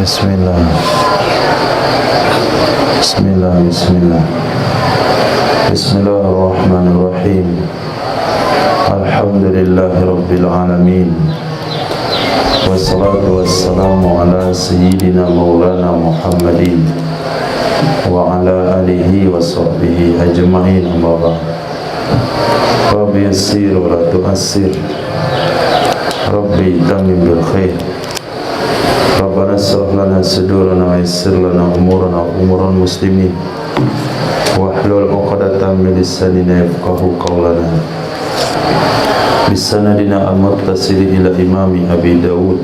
Bismillah. Bismillah. Bismillah. Bismillahirrahmanirrahim. Alhamdulillahi rabbil alamin. Wassalatu wassalamu ala sayyidina maulana Muhammadin wa ala alihi wa sahbihi ajma'in. Amma ba'd. Rabbi yassir wa la tu'assir. Rabbi tamim bil khair. Rabbana shrah lana sudurana wa yassir lana umurana wa umural muslimin wahlul 'uqdatam min lisanina yafqahu qawlana. Bisanadina al-muttasil ila imami Abi Dawud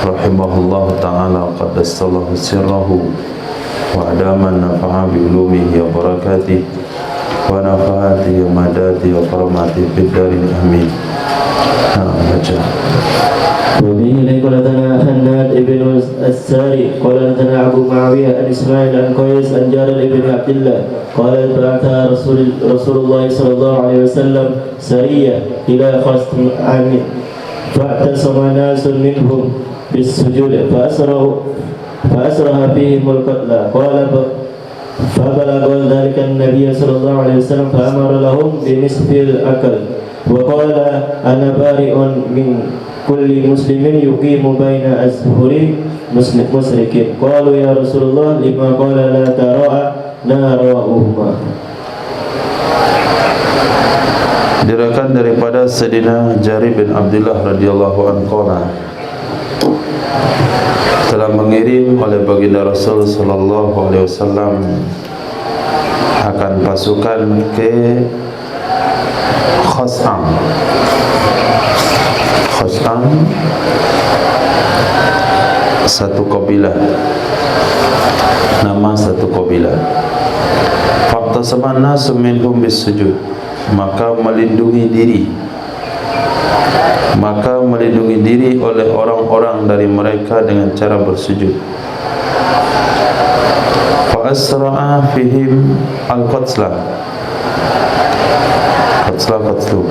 rahimahullahu ta'ala qaddasallahu sirrahu wa adaman nafa'a bi ulumihi wa barakatihi wa nafa'ati wa madati wa karamati fid darin amin. Baca. وبه قال لنا حناد ابن الساري قال لنا أبو معاوية عن إسماعيل عن قيس عن جابر بن عبد الله قال بعث رسول الله صلى الله عليه وسلم سرية إلى خصم عام فاعتصم ناس منهم بالسجود فأسرها فيهم القتلى قال فبلغ ذلك النبي صلى الله عليه وسلم فأمر لهم بنصف الأكل وقال أنا بارئ من كل مسلم يقيم بين أظهر مشركين قالوا يا رسول الله لما قال لا تراءى نارهما. Diriwayatkan daripada Sayyidina Jarir bin Abdullah radhiyallahu anhu telah mengirim oleh baginda Rasul sallallahu alaihi wasallam akan pasukan ke Khas'am. Khas'am satu kabilah, nama satu kabilah. Faqtasama nasu minhum bisujud, maka melindungi diri oleh orang-orang dari mereka dengan cara bersujud. Fa asra'a fihim al-qatla, qatlu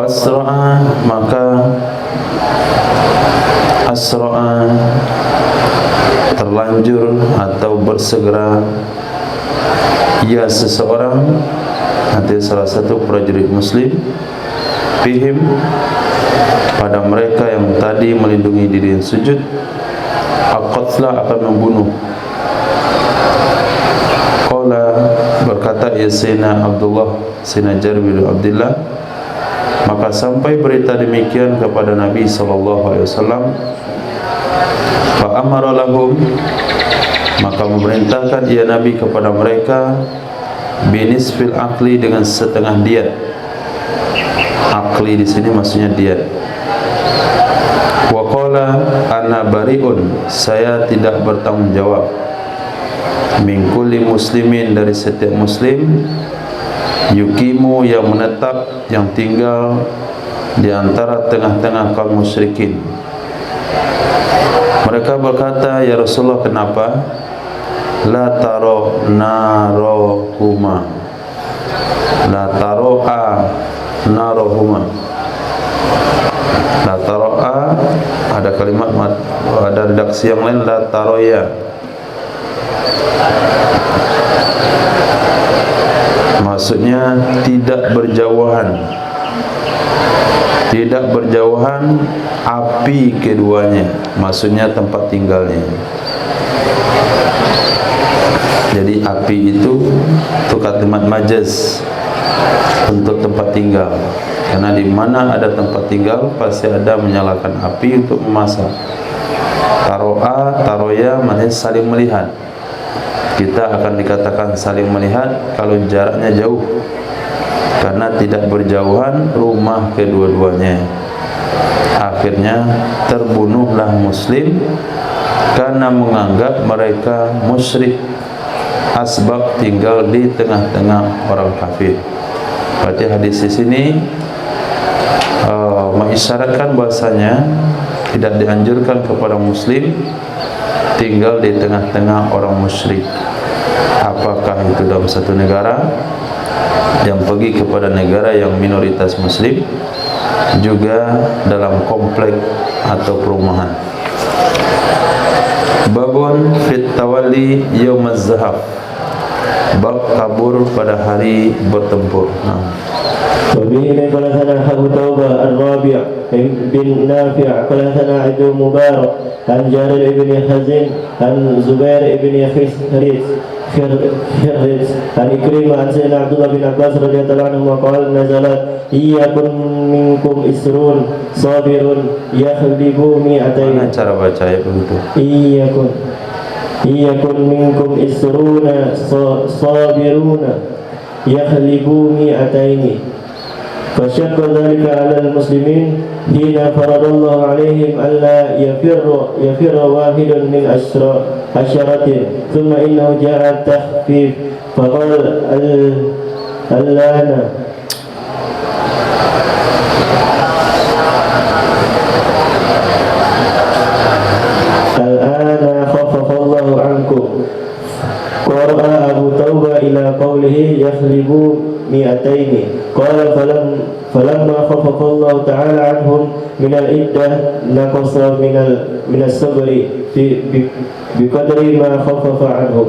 Asra'a, maka asra'a terlanjur atau bersegera ia seseorang, nanti salah satu prajurit muslim, fihim pada mereka yang tadi melindungi diri yang sujud, al-qatla akan membunuh. Qala berkata ya Sayyidina Abdullah, Sayyidina Jarir bin Abdullah, maka sampai berita demikian kepada Nabi sallallahu alaihi wasallam, fa amara lahum, maka memerintahkan ia Nabi kepada mereka binisfil akli, dengan setengah diat. Akli di sini maksudnya diat. Wa qala ana bariun, saya tidak bertanggung jawab, min kulli muslimin, dari setiap muslim, yukimu yang menetap, yang tinggal di antara tengah-tengah kaum musyrikin. Mereka berkata, ya Rasulullah, kenapa? La taro narohuma, la taro'a narohuma. La taro'a ada kalimat, ada redaksi yang lain, la taroya. Maksudnya tidak berjauhan, api keduanya, maksudnya tempat tinggalnya. Jadi api itu kalimat majaz untuk tempat tinggal, karena di mana ada tempat tinggal pasti ada menyalakan api untuk memasak. Taroya maksudnya saling melihat. Kita akan dikatakan saling melihat kalau jaraknya jauh, karena tidak berjauhan rumah kedua-duanya. Akhirnya terbunuhlah muslim karena menganggap mereka musyrik, asbab tinggal di tengah-tengah orang kafir. Berarti hadis di sini mengisyaratkan bahasanya tidak dianjurkan kepada muslim tinggal di tengah-tengah orang musyrik. apakah itu dalam satu negara yang pergi kepada negara yang minoritas muslim, juga dalam komplek atau perumahan. Babun fit tawalli yaumaz zahab, bab kabur pada hari bertempur. وبه قال ثنا أبو توبة الرابع بن نافع قال ثنا عبد مبارك عن جابر بن حزين عن زبير بن خرز عن إكرمة عن سيدنا عبد الله بن عباس رضي الله عنه قال نزلت إياكم منكم إسرون صابر يغلب مئتين. Mana cara baca ayat begitu? إياكم منكم إسرون صابرون يغلب مئتين. فشق ذلك على المسلمين حين فرض الله عليهم ألا يفر واحد من عشرة ثم إنه جاء التخفيف فقال الآن خفف الله عنكم. قرأ أبو توبة إلى قوله يغلب مئتين. قال فلما خفف الله تعالى عنهم من العدة نقص من الصبر بقدر ما خفف عنهم.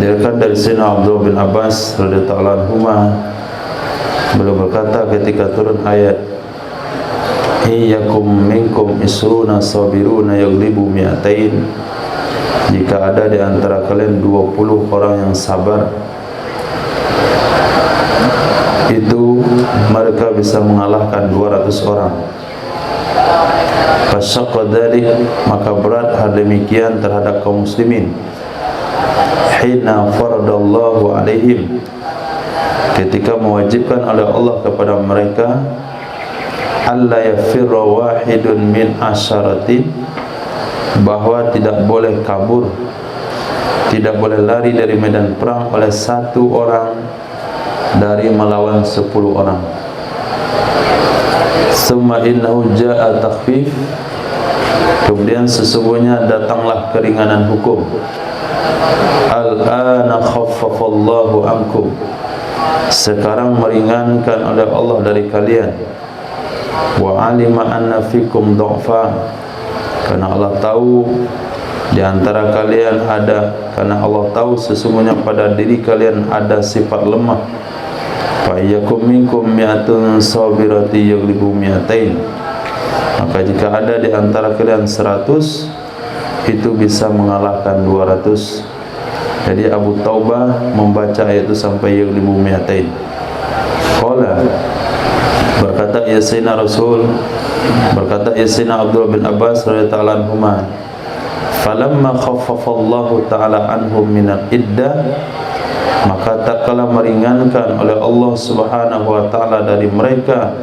Diriwayatkan dari Sayyidina Abdullah bin Abbas radhiyallahu anhuma, beliau berkata ketika turun ayat iyyakum minkum isruna sabiruna yaghlibu mi'atain, jika ada di antara kalian 20 orang yang sabar, itu mereka bisa mengalahkan 200 orang. Fasyaqqa dzalik, maka berat hal demikian terhadap kaum muslimin. Hina faradallahu alaihim, ketika mewajibkan oleh Allah kepada mereka alla yafirra wahidun min asyaratin, bahwa tidak boleh kabur, tidak boleh lari dari medan perang oleh satu orang dari melawan 10 orang. Summa innahu jaa takhfif, kemudian sesungguhnya datanglah keringanan hukum. Al-ana khaffafallahu ankum, sekarang meringankan oleh Allah dari kalian. Wa alima anna fikum dha'fa, karena Allah tahu di antara kalian ada, karena Allah tahu sesungguhnya pada diri kalian ada sifat lemah. Fa iyyakum minkum mi'atun sabirati yaghlibu mi'atain, maka jika ada di antara kalian 100, itu bisa mengalahkan 200. Jadi Abu Taubah membaca ayat itu sampai yaghlibu mi'atain. Qala, berkata ya Sayyidina Rasul, berkata ya Sayyidina Abdullah bin Abbas radhiyallahu anhuma, falamma khaffafallahu ta'ala anhum minal iddah, maka tak kala meringankan oleh Allah subhanahu wa ta'ala dari mereka,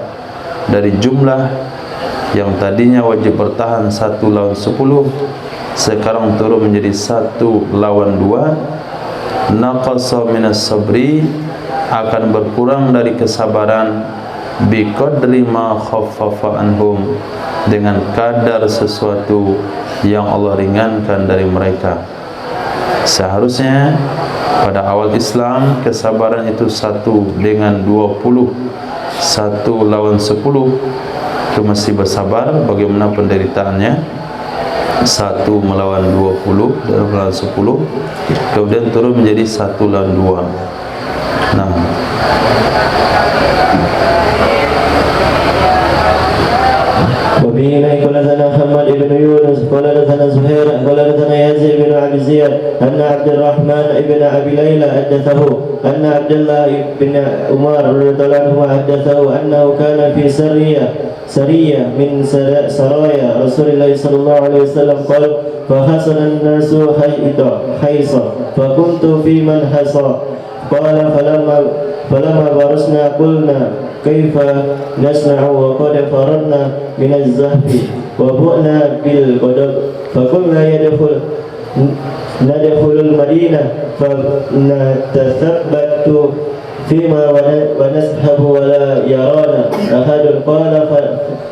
dari jumlah yang tadinya wajib bertahan 1 lawan 10, sekarang turun menjadi 1 lawan 2. Naqasa minas sabri, akan berkurang dari kesabaran, biqadri ma khaffafa anhum, dengan kadar sesuatu yang Allah ringankan dari mereka. Seharusnya pada awal Islam kesabaran itu 1 dengan 20, 1 lawan 10 itu masih bersabar bagaimana penderitaannya. 1 melawan 20 dan melawan 10, kemudian turun menjadi 1 lawan 2. Nah, وبه قال لنا محمد بن يونس قال لنا زهير قال لنا يزيد بن ابي زياد ان عبد الرحمن بن ابي ليلى حدثه ان عبد الله بن عمر رضي الله عنه حدثه انه كان في سريه من سرايا رسول الله صلى الله عليه وسلم قال فحسن الناس حيصا فكنت في من حصى قال فلما برسنا قلنا كيف نصنع وقد فررنا من الزهف وبؤنا بالغضب فقلنا ندخل المدينة فنتثبت فيما ونذهب ولا يرانا أحد. قال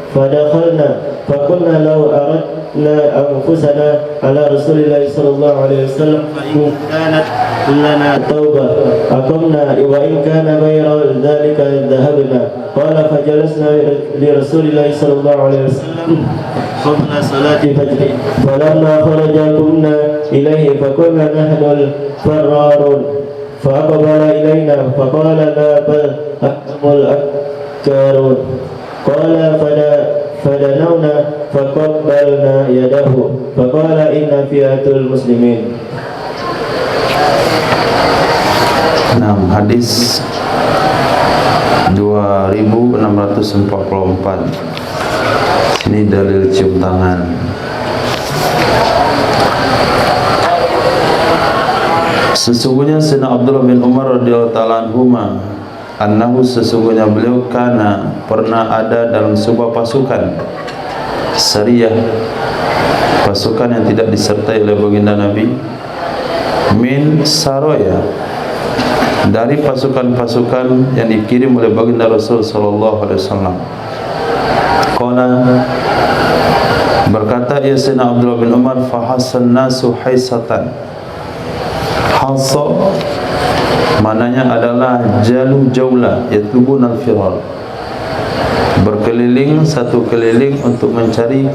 فدخلنا فقلنا لو أردنا أنفسنا على رسول الله صلى الله عليه وسلم فإن كانت لنا توبة أقمنا وإن كان غير ذلك ذهبنا. قال فجلسنا لرسول الله صلى الله عليه وسلم قبل صلاة الفجر فلما خرج قمنا إليه فقلنا نحن الفرارون فأقبل إلينا فقال لا بل أنتم الأكارون. قال فدنونا فقبلنا يده فقال إن فئة المسلمين. Nah, hadis 2644. Ini dalil cium tangan. Sesungguhnya Sayyidina Abdullah bin Umar radhiyallahu ta'ala anhuma, annahu sesungguhnya beliau pernah ada dalam sebuah pasukan Sariyah, pasukan yang tidak disertai oleh baginda Nabi, min Saraya, dari pasukan-pasukan yang dikirim oleh baginda Rasul sallallahu alaihi wasallam. Qala, berkata ya Sayyidina Abdullah bin Umar, fahasan nasu haisatan. Hasa maknanya adalah jalu jaula yatlubun al-firar, berkeliling satu keliling untuk mencari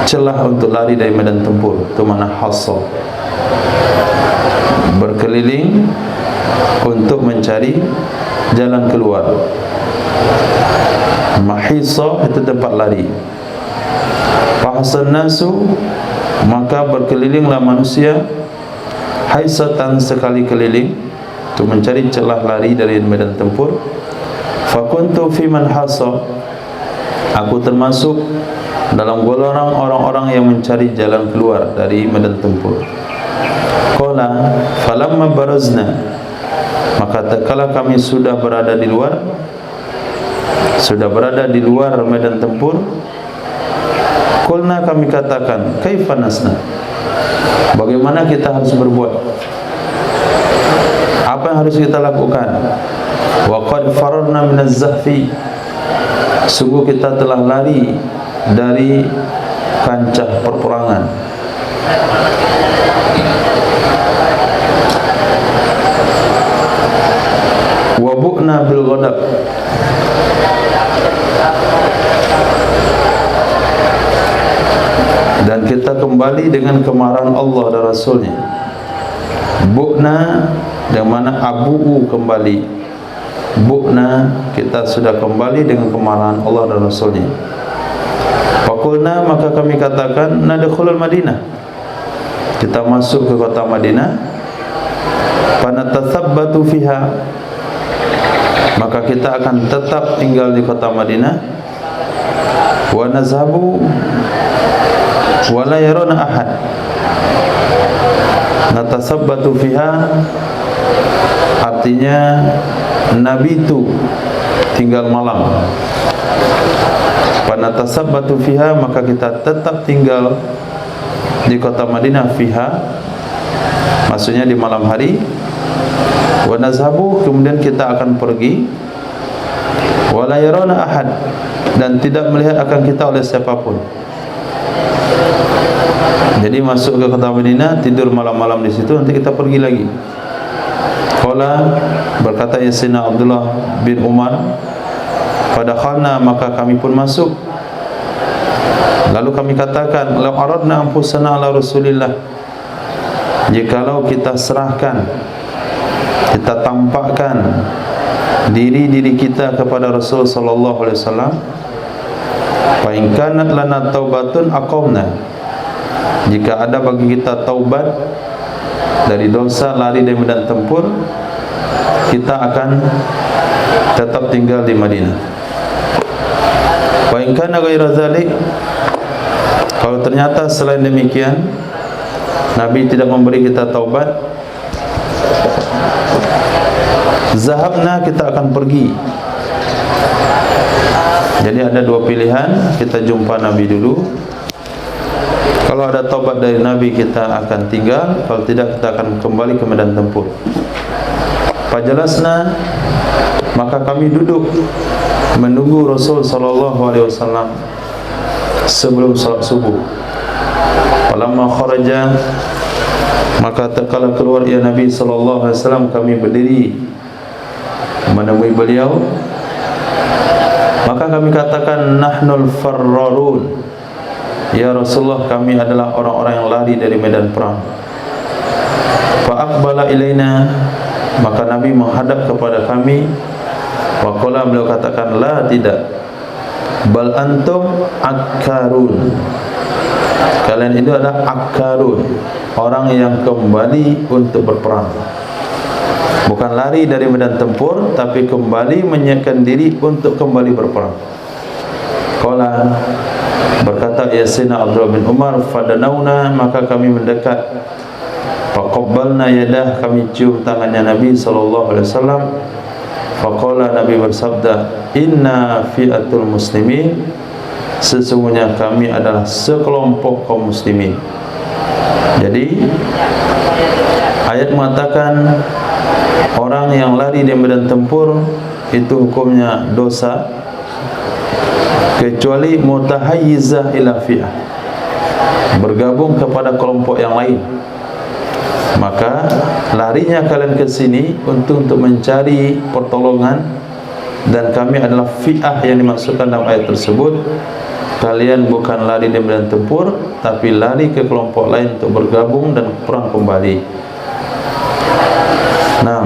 celah untuk lari dari medan tempur. Itu makna hasa, berkeliling untuk mencari jalan keluar. Mahisa itu tempat lari. Fahasan nasu, maka berkelilinglah manusia, haisatan sekali keliling, untuk mencari celah lari dari medan tempur. Fakuntu fi man hasa, aku termasuk dalam golongan orang-orang yang mencari jalan keluar dari medan tempur. Qala falamma barazna, maka tatkala kami sudah berada di luar medan tempur, qulna, kami katakan, kaifa nasna, bagaimana kita harus berbuat, apa yang harus kita lakukan. Wa qad fararna minaz zahfi, sungguh kita telah lari dari kancah perperangan. Wa bu'na bil ghadab, dan kita kembali dengan kemarahan Allah dan Rasulnya. Bu'na yang mana abu'u kembali, bu'na kita sudah kembali dengan kemarahan Allah dan Rasulnya. Faqulna, maka kami katakan, nadkhulul Madinah, kita masuk ke kota Madinah. Fanatatsabbatu fiha, maka kita akan tetap tinggal di kota Madinah. Wa nazhabu wala yarana ahad, natasabbatu fiha artinya nabitu, tinggal malam. Panatasabbatu fiha, maka kita tetap tinggal di kota Madinah. Fiha maksudnya di malam hari. Wa nazhabu, kemudian kita akan pergi. Wala yarana ahad, dan tidak melihat akan kita oleh siapapun. Jadi masuk ke kota Madinah, tidur malam-malam di situ, nanti kita pergi lagi. Qala, berkata Sayyidina Abdullah bin Umar, fadakhalna, maka kami pun masuk. Lalu kami katakan, law aradna anfusana ala Rasulillah, jikalau kita serahkan, kita tampakkan diri-diri kita kepada Rasul sallallahu alaihi wasallam, fa in kanat lana taubatun aqamna, jika ada bagi kita taubat dari dosa, lari dari medan tempur, kita akan tetap tinggal di Madinah. Wa in kana ghaira dzalik, kalau ternyata selain demikian Nabi tidak memberi kita taubat, zahabna, kita akan pergi. Jadi ada dua pilihan, kita jumpa Nabi dulu Kalau ada taubat dari Nabi, kita akan tinggal. Kalau tidak, kita akan kembali ke medan tempur. Fajalasna, maka kami duduk menunggu Rasul sallallahu alaihi wasallam sebelum salat subuh. Falamma kharaja, maka tatkala keluar ya Nabi sallallahu alaihi wasallam, kami berdiri menemui beliau. Maka kami katakan, nahnul farrarun, ya Rasulullah, kami adalah orang-orang yang lari dari medan perang. Fa aqbala ilaina, maka Nabi menghadap kepada kami. Wa qala, beliau katakan, la, tidak, bal antum akkarun, kalian itu adalah akkarun, orang yang kembali untuk berperang. Bukan lari dari medan tempur, tapi kembali menyiapkan diri untuk kembali berperang. Qala, berkata ya Sayyidina Abdullah bin Umar, fadanauna, maka kami mendekat. Faqabbalna yadah, kami cium tangannya Nabi sallallahu alaihi wasallam. Faqala, Nabi bersabda, inna fi'atul muslimin, sesungguhnya kami adalah sekelompok kaum muslimin. Jadi ayat mengatakan orang yang lari di medan tempur itu hukumnya dosa, kecuali mutahayyizah ila fi'ah, bergabung kepada kelompok yang lain. Maka larinya kalian ke sini untuk mencari pertolongan, dan kami adalah fi'ah yang dimaksudkan dalam ayat tersebut. Kalian bukan lari di medan tempur, tapi lari ke kelompok lain untuk bergabung dan perang kembali. Nah,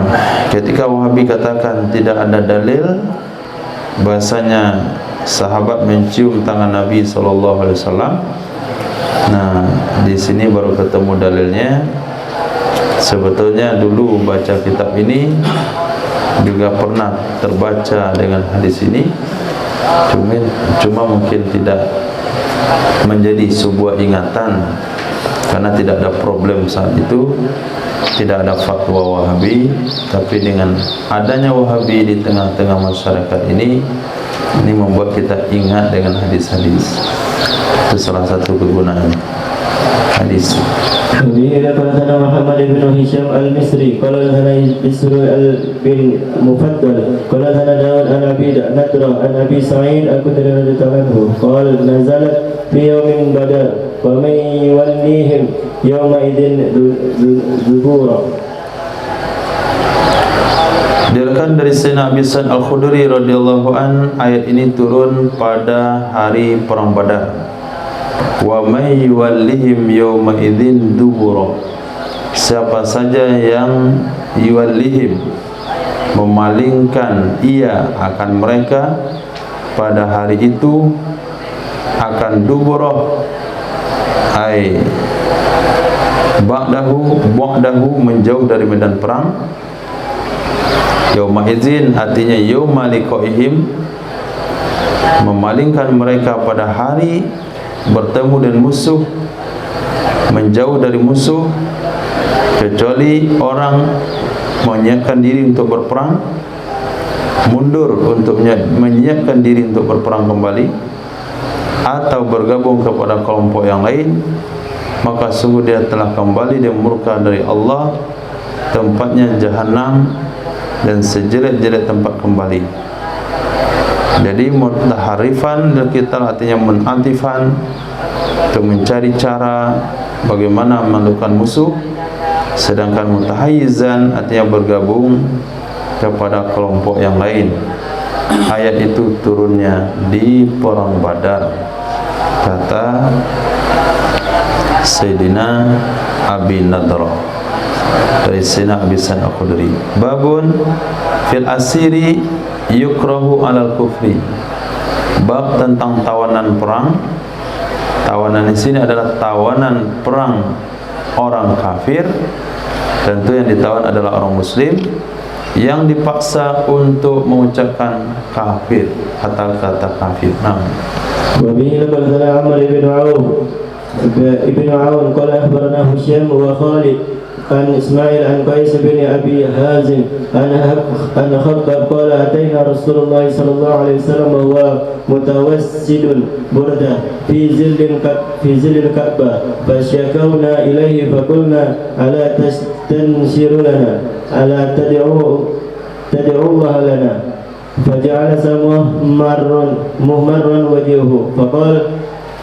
ketika Wahabi katakan tidak ada dalil bahasanya sahabat mencium tangan Nabi sallallahu alaihi wasallam, nah di sini baru ketemu dalilnya. Sebetulnya dulu baca kitab ini juga pernah terbaca dengan hadis ini, cuma mungkin tidak menjadi sebuah ingatan karena tidak ada problem saat itu, tidak ada fatwa Wahabi. Tapi dengan adanya Wahabi di tengah-tengah masyarakat ini membuat kita ingat dengan hadis-hadis. Itu salah satu kegunaan hadis. Ini dapat sana Muhammad bin Hisham al-Misri, qala sana Ismail bin Mufaddal, qala sana Daud an-Nabi Nadra an-Nabi Sa'id al-Khudri radhiyallahu anhu, qala nazalat fi yawmin badar wa man yuwallihim yawma idzin zubura. Diriwayatkan dari Sayyidina Abi Sa'id al-Khudri radhiyallahu an, ayat ini turun pada hari perang Badar. Wa may yuwallihim yawma idzin dubura, siapa saja yang yuwallihim, memalingkan ia akan mereka pada hari itu, akan dubura ai ba'dahu menjauh dari medan perang. Yawma idzin artinya yawma liqaihim, memalingkan mereka pada hari bertemu dengan musuh, menjauh dari musuh, kecuali orang menyiapkan diri untuk berperang, mundur untuk menyiapkan diri untuk berperang kembali, atau bergabung kepada kelompok yang lain, maka sungguh dia telah kembali dan murka dari Allah, tempatnya jahanam dan sejelek-jelek tempat kembali. Jadi mutaharifan kita artinya menantifan, untuk mencari cara bagaimana menaklukkan musuh. Sedangkan mutahayyizan artinya bergabung kepada kelompok yang lain. Ayat itu turunnya di perang Badar, kata Sayyidina Abi Nadra dari Sayyidina Abi Sa'id al-Khudri. Babun fil asiri yukrahu alal kufri, bab tentang tawanan perang. Tawanan di sini adalah tawanan perang orang kafir. Tentu yang ditawan adalah orang muslim yang dipaksa untuk mengucapkan kafir, kata-kata kafir. Nah, wa bihi qala Amr ibn Auf qala akhbarana Hisham wa Khalid عن إسماعيل عن قيس بن أبي حازم عن خباب قال أتينا رسول الله صلى الله عليه وسلم وهو متوسد بردة في ظل الكعبة فشكونا إليه فقلنا ألا تستنشر لنا ألا تدعو الله لنا فجعل مهمرا وجهه فقال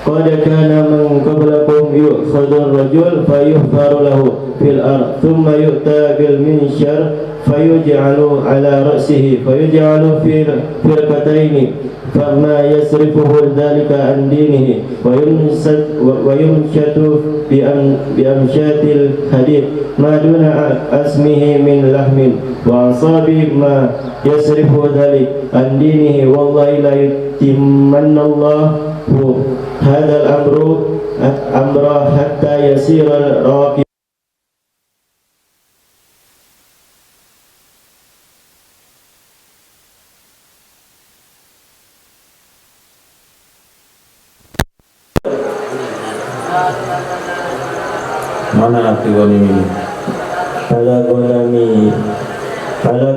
قد كان من قبلكم يؤخذ الرجل فيحفر له في الأرض ثم يؤتى بالمنشر فيجعل على رأسه فيجعل في فرقتين فما يصرفه ذلك عن دينه ويمشط بأمشات الحديد ما دون أسمه من لحم وأعصاب ما يصرفه ذلك عن دينه والله لا يتمن الله هذا الأمر حتى يسير الراكب. Mana tiwanimi? Ala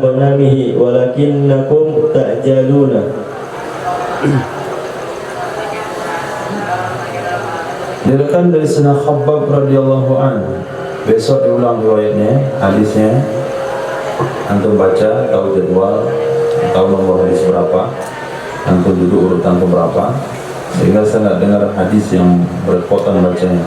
ghanamihi walakinnakum ta'jaluna. Dirikan dari Sayyidina Khabbab radhiyallahu anhu. Besok diulang riwayatnya, hadisnya. Antum baca, tahu jadwal, tahu nomor hadis berapa, antum duduk urutan berapa, sehingga saya nggak dengar hadis yang berpotan bacanya.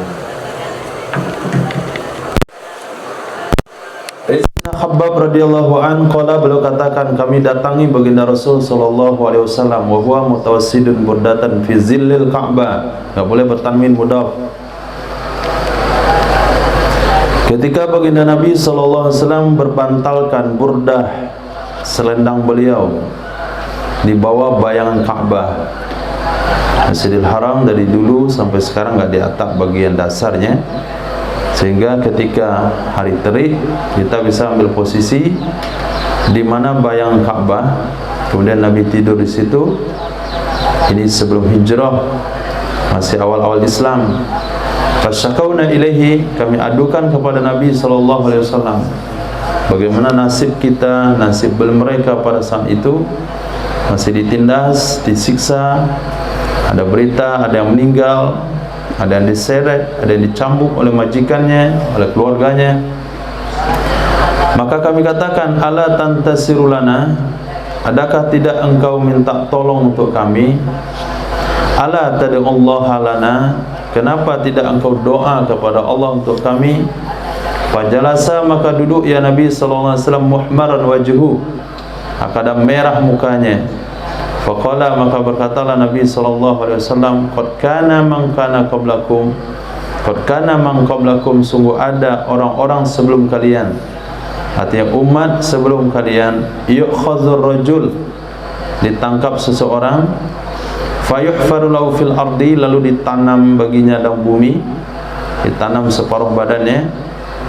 Khabbab radhiyallahu an qala, beliau katakan kami datangi baginda Rasul sallallahu alaihi wasallam wa huwa mutawassidun burdatan fi zillil Ka'bah. Enggak boleh bertanwin mudhaf. Ketika baginda Nabi sallallahu alaihi wasallam berbantalkan burdah selendang beliau di bawah bayangan Ka'bah. Masjidil Haram dari dulu sampai sekarang enggak diatap bagian dasarnya, sehingga ketika hari terik kita bisa ambil posisi di mana bayang Ka'bah. Kemudian Nabi tidur di situ. Ini sebelum hijrah, masih awal-awal Islam. Fasyakauna ilaihi, kami adukan kepada Nabi sallallahu alaihi wasallam bagaimana nasib kita, nasib mereka pada saat itu. Masih ditindas, disiksa, ada berita ada yang meninggal, ada yang diseret, ada yang dicambuk oleh majikannya, oleh keluarganya. Maka kami katakan, ala tantasirulana, adakah tidak engkau minta tolong untuk kami? Ala tad'ullaha lana, kenapa tidak engkau doa kepada Allah untuk kami? Fajalasa, maka duduk ya Nabi sallallahu alaihi wasallam muhmaran wajhu, akan merah mukanya. Faqala, maka berkatalah Nabi sallallahu alaihi wasallam, qad kana man kana qablakum, qad kana man qablakum, sungguh ada orang-orang sebelum kalian, artinya umat sebelum kalian, yu'khadzur rajul, ditangkap seseorang, fayuhfaru lahu fil ardi, lalu ditanam baginya dalam bumi, ditanam separuh badannya,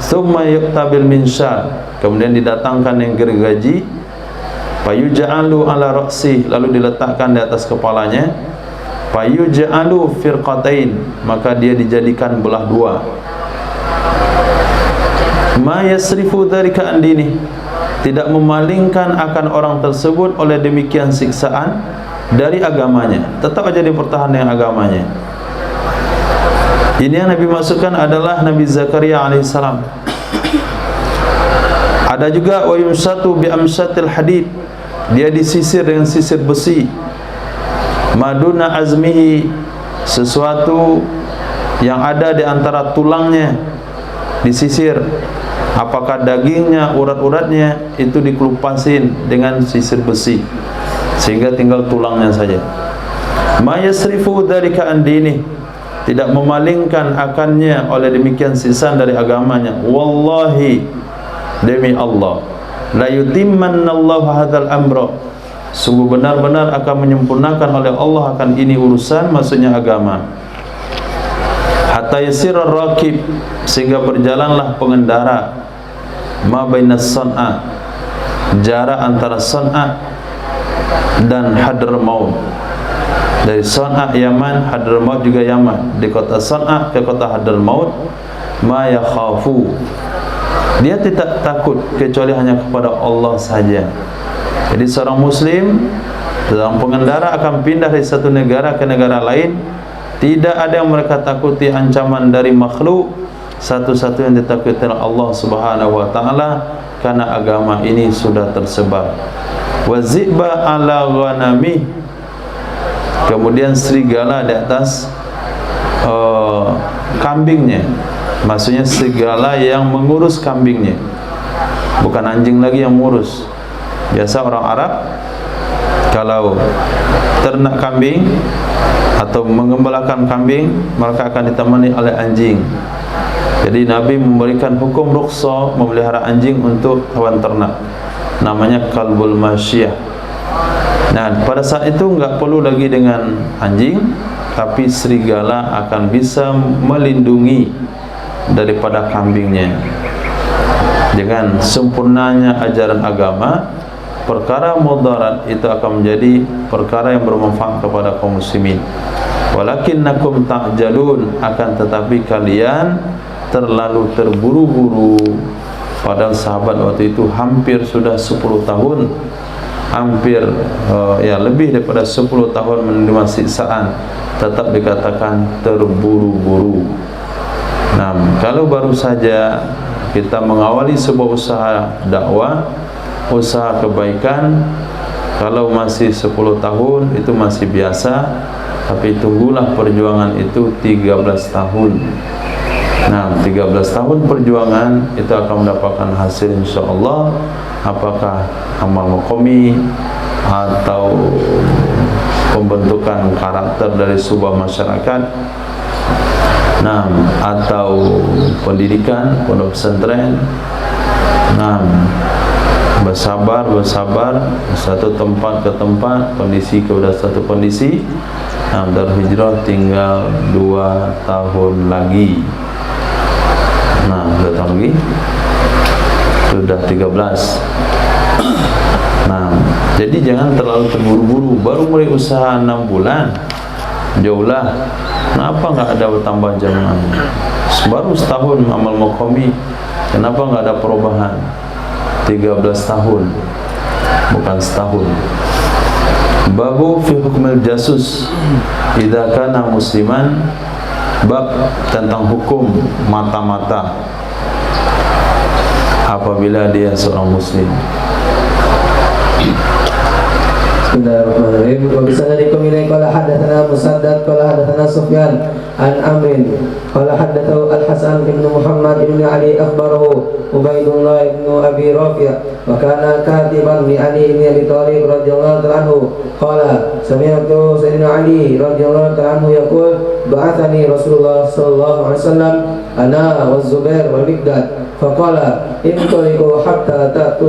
thumma yu'tabil minsyar, kemudian didatangkan yang gergaji, fayuja'alu ala ra'si, lalu diletakkan di atas kepalanya, fayuja'alu firqatain, maka dia dijadikan belah dua. Ma yasrifu dzalika an dini, tidak memalingkan akan orang tersebut oleh demikian siksaan dari agamanya, tetap aja dipertahankan dengan agamanya. Ini yang Nabi maksudkan adalah Nabi Zakaria alaihissalam. Ada juga wa yumsatu bi amsatil hadid, dia disisir dengan sisir besi. Maduna azmihi, sesuatu yang ada di antara tulangnya disisir. Apakah dagingnya, urat-uratnya, itu dikelupasin dengan sisir besi sehingga tinggal tulangnya saja. Ma yasrifu dzalika an dini, tidak memalingkan akannya oleh demikian sisaan dari agamanya. Wallahi, demi Allah, la yutimmannallahu hadzal amra, sungguh benar-benar akan menyempurnakan oleh Allah akan ini urusan, maksudnya agama. Hatta yasirar rakib, sehingga berjalanlah pengendara, ma bainas San'a, jarak antara San'a dan Hadramaut. Dari San'a Yaman, Hadramaut juga Yaman. Di kota San'a ke kota Hadramaut, ma yakhafu, Dia tidak takut kecuali hanya kepada Allah saja. Jadi seorang muslim dalam pengendara akan pindah dari satu negara ke negara lain, tidak ada yang mereka takuti ancaman dari makhluk. Satu-satu yang ditakuti oleh Allah Subhanahu wa taala, karena agama ini sudah tersebar. Wa zi'ba ala ghanami, kemudian serigala di atas kambingnya. Maksudnya serigala yang mengurus kambingnya, bukan anjing lagi yang mengurus. Biasa orang Arab kalau ternak kambing atau mengembalakan kambing, mereka akan ditemani oleh anjing. Jadi Nabi memberikan hukum rukhsah memelihara anjing untuk hewan ternak, namanya kalbul masyiyah. Nah, pada saat itu enggak perlu lagi dengan anjing, tapi serigala akan bisa melindungi daripada kambingnya. Dengan sempurnanya ajaran agama, perkara mudarat itu akan menjadi perkara yang bermanfaat kepada kaum muslimin. Walakinnakum ta'jalun, akan tetapi kalian terlalu terburu-buru. Padahal sahabat waktu itu hampir sudah 10 tahun, hampir lebih daripada 10 tahun menerima siksaan, tetap dikatakan terburu-buru. Nah, kalau baru saja kita mengawali sebuah usaha dakwah, usaha kebaikan, kalau masih 10 tahun itu masih biasa, tapi tunggulah perjuangan itu 13 tahun. Nah, 13 tahun perjuangan itu akan mendapatkan hasil insyaallah. Apakah amal maqami atau pembentukan karakter dari sebuah masyarakat, nah, atau pendidikan pondok pesantren. Nah, bersabar satu tempat ke tempat, kondisi ke satu kondisi. Nah, berhijrah tinggal 2 tahun lagi. Nah, 2 tahun lagi sudah 13. Nah, jadi jangan terlalu terburu-buru. Baru mulai usaha 6 bulan, jauhlah. Kenapa nggak ada tambah jamaah? Baru setahun amal maqami, kenapa nggak ada perubahan? 13 tahun, bukan setahun. Babu fi hukmil jasus idza kana musliman, bab tentang hukum mata-mata apabila dia seorang muslim. Bismillahirrahmanirrahim. Wa bisanadikum ilaihi qala hadatsana Musaddad qala hadatsana Sufyan an Amrin qala hadatsahu Al-Hasan bin Muhammad bin Ali akhbarahu Ubaidullah bin Abi Rafi' wa kana katiban li Ali bin Abi Thalib radhiyallahu anhu qala sami'tu Sayyidina Ali radhiyallahu anhu yaqul ba'athani Rasulullah sallallahu alaihi wasallam ana wa Zubair wal Miqdad faqala intaliqu hatta ta'tu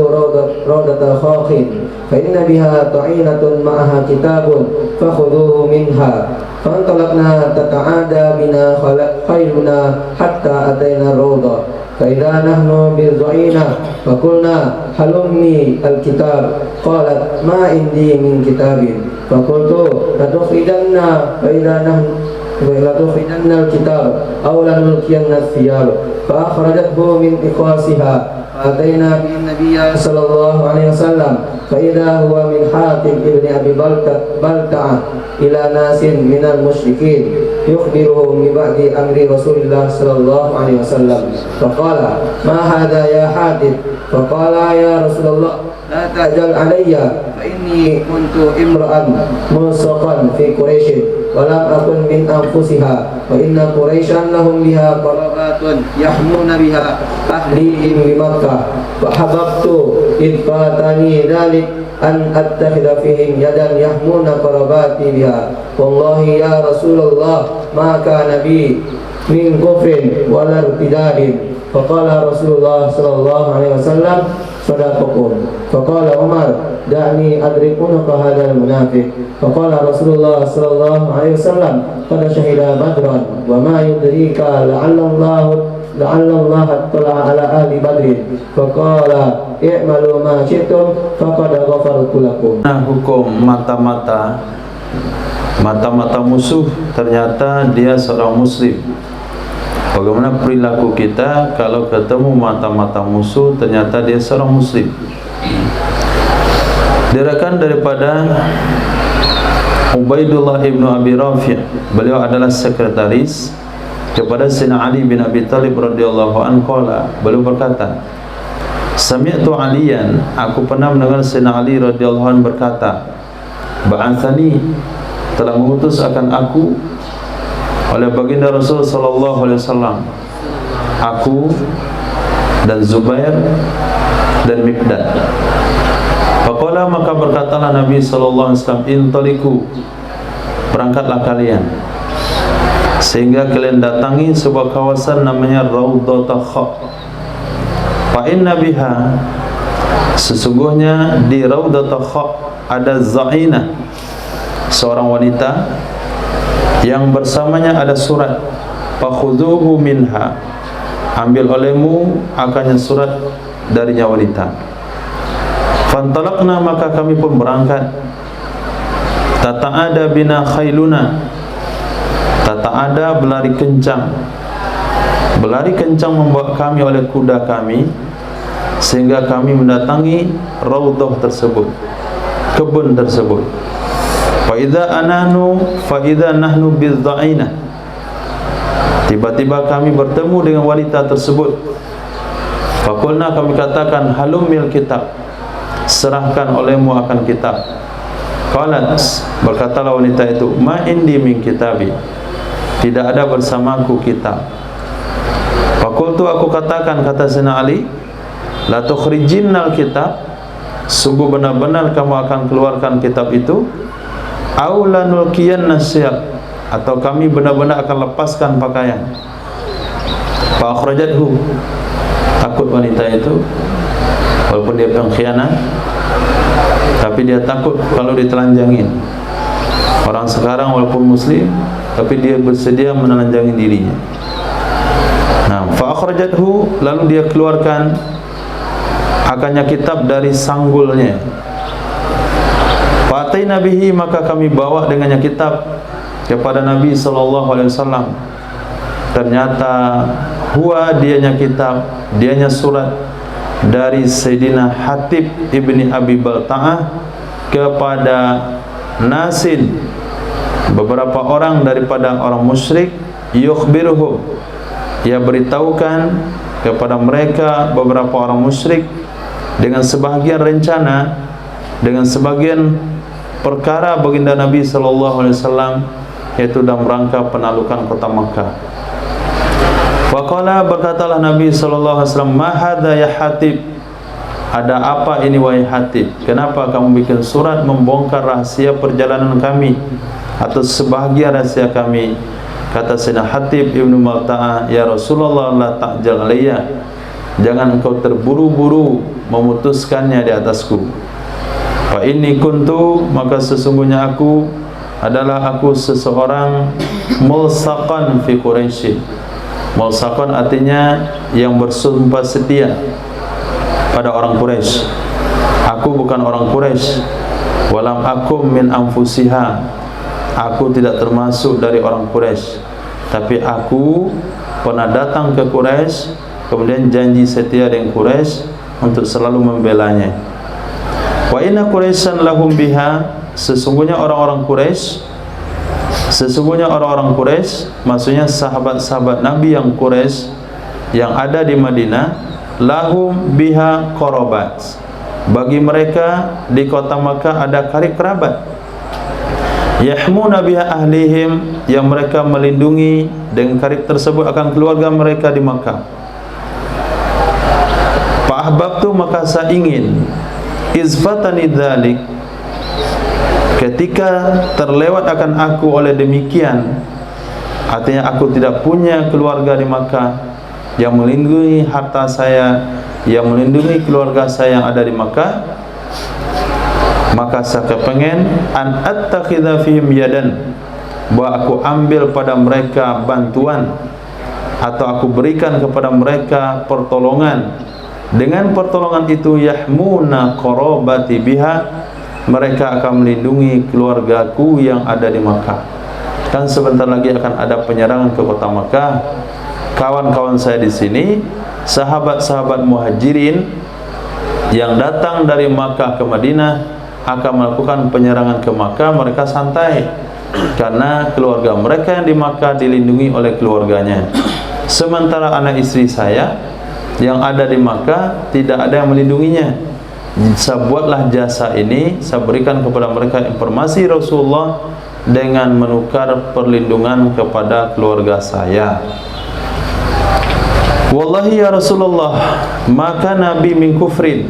rawdatal khaqin fa inna biha ta'inatun ma'aha kitabun fakhudhuhu minha fantalaqna tata'ada bina khayluna hatta atayna rawda fa idza nahnu bizu'ina faqulna halumni alkitab qalat ma indi min kitabin faqultu latukhidanna fa idza nahnu latukhidanna alkitab aw lanulqiyanna thiyab fa akhrajathu min iqasiha atayna bin nabiyyi sallallahu alaihi wasallam fa idza huwa min Hatib ibn Abi Balta'ah ila nasin minal musyrikin yukhbiruhum bi ba'di amri Rasulillah sallallahu alaihi wasallam fa qala ma hadha ya Hatib fa qala ya Rasulullah la ta'jal alayya fa inni kuntu imra'an musaqan fi Quraisy wa lam akun min anfusiha wa inna Quraisyan lahum biha qarabatun yahmuna biha ahlihim bi Makkah wa hababtu id fatani dhalik an attakhidha fihim yadan yahmuna qarabati biha wallahi ya Rasulullah ma kana bi min kufrin wa la irtidadin faqala Rasulullah sallallahu alaihi wasallam sadaqakum faqala Umar da'ni adrikunaka hadzal munafiq faqala Rasulullah sallallahu alaihi wasallam qad syahida badran wa ma yudrika la'alla Allah attala ala ahli badrin faqala i'malu ma syi'tum faqad ghafartu lakum. Nah, hukum mata-mata musuh ternyata dia seorang muslim. Bagaimana perilaku kita kalau ketemu mata-mata musuh ternyata dia seorang muslim. Diriwayatkan daripada Ubaidullah ibnu Abi Rafi', beliau adalah sekretaris kepada Sayyidina Ali bin Abi Thalib radhiyallahu anhu. Beliau berkata, sami'tu Aliyan, aku pernah mendengar Sayyidina Ali radhiyallahu anhu berkata, ba'athani, telah mengutus akan aku oleh baginda Rasul sallallahu alaihi wasallam, aku dan Zubair dan Miqdad. Faqala, maka berkatalah Nabi sallallahu alaihi wasallam, intaliku, berangkatlah kalian sehingga kalian datangi sebuah kawasan namanya Raudhatul Kha. Fa inna biha, sesungguhnya di Raudhatul Kha ada Zainah, seorang wanita yang bersamanya ada surat. Fakhudhuhu minha, ambil olehmu akannya surat darinya wanita. Fantalaqna, maka kami pun berangkat. Tata'ada bina khailuna, tata'ada berlari kencang, berlari kencang membawa kami oleh kuda kami, sehingga kami mendatangi raudhah tersebut, kebun tersebut. Fa idza nahnu bidza'inah, tiba-tiba kami bertemu dengan wanita tersebut. Faqulna, kami katakan, halumil kitab, serahkan olehmu akan kitab. Qalat, berkatalah wanita itu, ma indi min kitabi, tidak ada bersamaku kitab. Faqultu, aku katakan, kata Sayyidina Ali, la tukhrijinnal kitab, sungguh benar-benar kamu akan keluarkan kitab itu, au lanulqiyanna siyab, atau kami benar-benar akan lepaskan pakaian. Fa akhrajathu, takut wanita itu, walaupun dia pengkhianat, tapi dia takut kalau ditelanjangin. Orang sekarang walaupun muslim, tapi dia bersedia menelanjangi dirinya. Nah, fa akhrajathu, lalu dia keluarkan akannya kitab dari sanggulnya. Fa'ataina bihi, maka kami bawa dengannya kitab kepada Nabi sallallahu alaihi wasallam. Ternyata huwa, dianya kitab, dianya surat dari Sayyidina Hatib ibni Abi Balta'ah kepada nasin, beberapa orang daripada orang musyrik. Yukhbiruhum, ia beritahukan kepada mereka, beberapa orang musyrik, dengan sebahagian rencana, dengan sebagian perkara baginda Nabi sallallahu alaihi wasallam, yaitu dalam rangka penaklukan kota Makkah. Faqala, berkatalah Nabi sallallahu alaihi wasallam, ma hadza ya Hatib, ada apa ini wahai Hatib? Kenapa kamu bikin surat membongkar rahasia perjalanan kami atau sebahagian rahasia kami? Kata Sayyidina Hatib ibnu Balta'ah, ya Rasulullah, la ta'jal alayya, jangan engkau terburu-buru memutuskannya di atasku. Fa inni kuntu, maka sesungguhnya aku adalah seseorang mulsaqan fi Quraisy. Mulsaqan artinya yang bersumpah setia pada orang Quraisy. Aku bukan orang Quraisy. Walam akum min anfusiha, aku tidak termasuk dari orang Quraisy, tapi aku pernah datang ke Quraisy, kemudian janji setia dengan Quraisy untuk selalu membelanya. Wa inna Quraisyan lahum biha, sesungguhnya orang-orang Quraisy, maksudnya sahabat-sahabat Nabi yang Quraisy yang ada di Madinah, lahum biha qarabat, bagi mereka di kota Makkah ada karib kerabat. Yahmuna biha ahlihim, yang mereka melindungi dengan karib tersebut akan keluarga mereka di Makkah. Fa ahbabtu, maka saya ingin, izfatani dzalik, ketika terlewat akan aku oleh demikian, artinya aku tidak punya keluarga di Makkah yang melindungi harta saya, yang melindungi keluarga saya yang ada di Makkah, maka saya kepengen an attakhidha fihim yadan, bahwa aku ambil pada mereka bantuan, atau aku berikan kepada mereka pertolongan. Dengan pertolongan itu, yahmuna qarabati biha, mereka akan melindungi keluargaku yang ada di Makkah. Kan sebentar lagi akan ada penyerangan ke kota Makkah. kawan-kawan saya di sini, sahabat-sahabat muhajirin yang datang dari Makkah ke Madinah akan melakukan penyerangan ke Makkah, mereka santai karena keluarga mereka yang di Makkah dilindungi oleh keluarganya. Sementara anak istri saya yang ada di Makkah tidak ada yang melindunginya. Saya buatlah jasa ini, saya berikan kepada mereka informasi Rasulullah dengan menukar perlindungan kepada keluarga saya. Wallahi ya Rasulullah, maka Nabi min kufrin,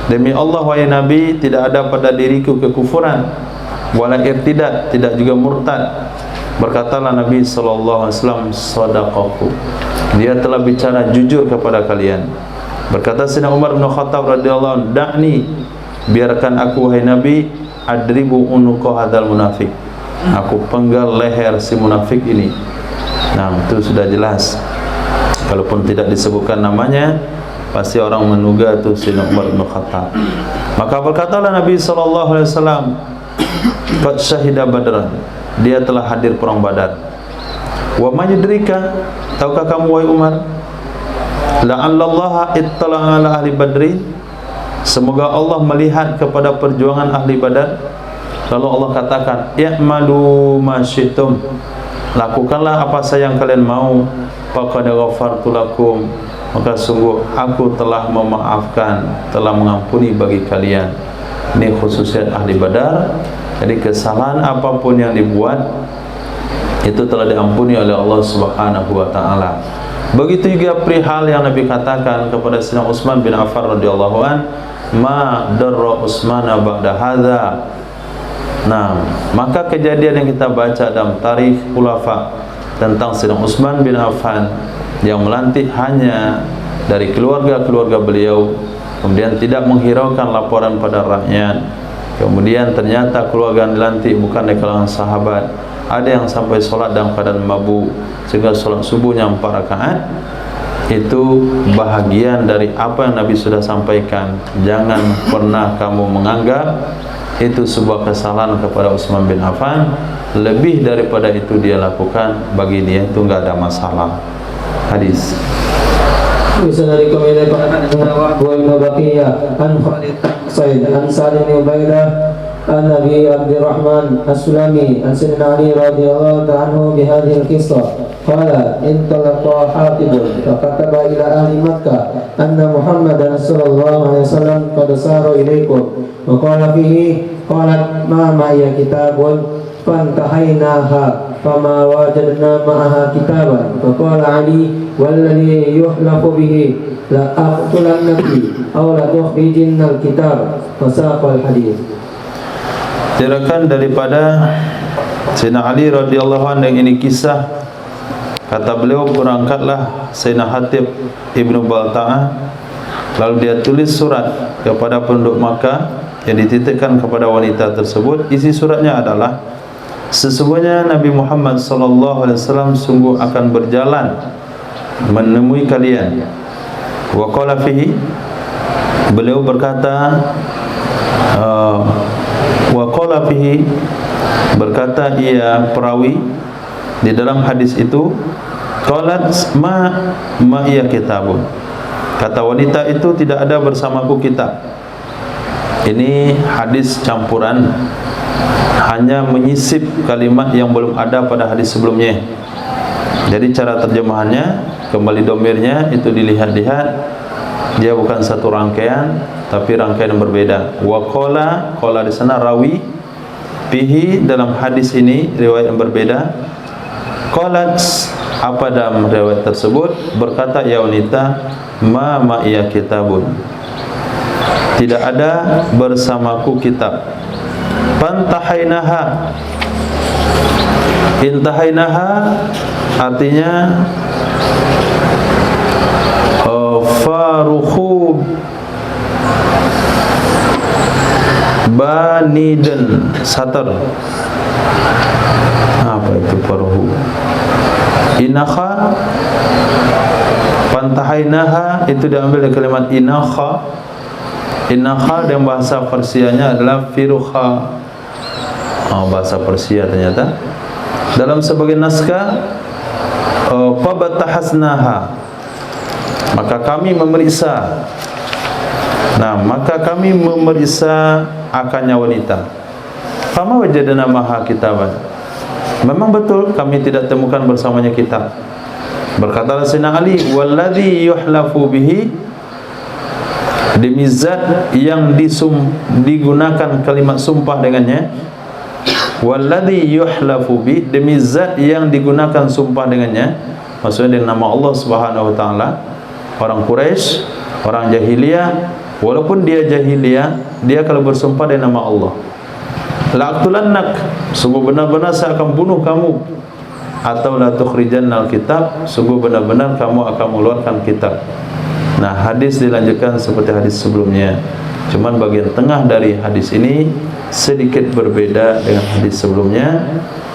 demi Allah wahai Nabi, tidak ada pada diriku kekufuran, wala irtidad, tidak juga murtad. Berkatalah Nabi SAW, sadaqaku, dia telah bicara jujur kepada kalian. Berkata Sayyidina Umar bin Khattab radhiyallahu anhu, da'ni, biarkan aku wahai Nabi, adribu unuqa hadzal munafik, aku penggal leher si munafik ini. Nah, itu sudah jelas. Kalaupun tidak disebutkan namanya, pasti orang menduga itu Sayyidina Umar bin Khattab. Maka berkatalah Nabi SAW, qad syahida badran, dia telah hadir perang Badar. Wa ma yudrika, tahukah kamu wahai Umar, la'allallaha ittala'a ala ahli badrin, semoga Allah melihat kepada perjuangan ahli Badar. Lalu Allah katakan, i'malu ma syi'tum, lakukanlah apa saja yang kalian mau, faqad ghafartu lakum, maka sungguh aku telah memaafkan, telah mengampuni bagi kalian. Ini khususnya ahli Badar. Jadi kesalahan apapun yang dibuat itu telah diampuni oleh Allah Subhanahu wa taala. Begitu juga perihal yang Nabi katakan kepada Sayyidina Utsman bin Affan radhiyallahu an, ma darra Utsmana ba'da hadza. Nah, maka kejadian yang kita baca dalam tarikh khulafa tentang Sayyidina Utsman bin Affan yang melantik hanya dari keluarga-keluarga beliau, kemudian tidak menghiraukan laporan pada rakyat, kemudian ternyata keluarga yang dilantik bukan dari kalangan sahabat, ada yang sampai sholat dalam keadaan mabuk sehingga sholat subuhnya 4 rakaat. Itu bahagian dari apa yang Nabi sudah sampaikan. Jangan pernah kamu menganggap itu sebuah kesalahan kepada Utsman bin Affan, lebih daripada itu dia lakukan, bagi dia itu enggak ada masalah. Hadis. Bisa dari kami dapat wa Ibnu Baqiyah an Khalid Said an Sa'id bin Ubaidah an Nabi Abdurrahman As-Sulami an Sayyidina Ali radhiyallahu anhu bihadhihi al-qissah qala intalaqa hatibun fa kataba ila ahli Makkah anna Muhammadan sallallahu alaihi wasallam qad sara ilaikum wa qala fihi qalat ma ma'iya kitabun fantahainaha fama wajadna ma'aha kitaban faqala Ali walladhi yuhlafu bihi la aqtulannaki aw la tukhrijinnal kitab fasaqal hadis. Diriwayatkan daripada Sayyidina Ali radhiyallahu anhu, ini kisah, kata beliau, berangkatlah Sayyidina Hatib Ibnu Balta'ah, lalu dia tulis surat kepada penduduk Makkah yang dititipkan kepada wanita tersebut. Isi suratnya adalah, sesungguhnya Nabi Muhammad SAW sungguh akan berjalan menemui kalian. Wa qala fihi, beliau berkata, wa qala fihi, berkata ia perawi di dalam hadis itu, qalat ma iya kitabun, kata wanita itu, tidak ada bersamaku kitab. Ini hadis campuran, hanya menyisip kalimat yang belum ada pada hadis sebelumnya. Jadi cara terjemahannya, kembali domirnya itu dilihat-lihat, dia bukan satu rangkaian, tapi rangkaian yang berbeda. Wa qala di sana rawi, fihi dalam hadis ini riwayat yang berbeda. Qalat, apa dalam riwayat tersebut, berkata ya wanita, ma iya kitabun, tidak ada bersamaku kitab. Pantahainaha, intahainaha artinya faruhu baniden satar. Apa itu faruhu? Inakha, pantahainaha itu diambil dari kalimat inakha. Inakha dalam bahasa Persianya adalah firuha. Bahasa Persia ternyata. Dalam sebagian naskah fabatahasnaha, maka kami memeriksa. Nah, maka kami memeriksa akannya wanita. Fama wajadna maha kitaban, memang betul kami tidak temukan bersamanya kitab. Berkata Sayyidina Ali, walladzi yuhlafu bihi, demi zat yang digunakan kalimat sumpah dengannya. Walladzi yuhlafu bi, demi zat yang digunakan sumpah dengannya, maksudnya dengan nama Allah Subhanahu wa taala. Orang Quraisy, orang jahiliyah, walaupun dia jahiliyah, dia kalau bersumpah dengan nama Allah, la'aqtulannak, sungguh benar-benar saya akan bunuh kamu, atau la tukhrijannal kitab, sungguh benar-benar kamu akan mengeluarkan kitab. Nah, hadis dilanjutkan seperti hadis sebelumnya. Cuman bagian tengah dari hadis ini sedikit berbeda dengan hadis sebelumnya.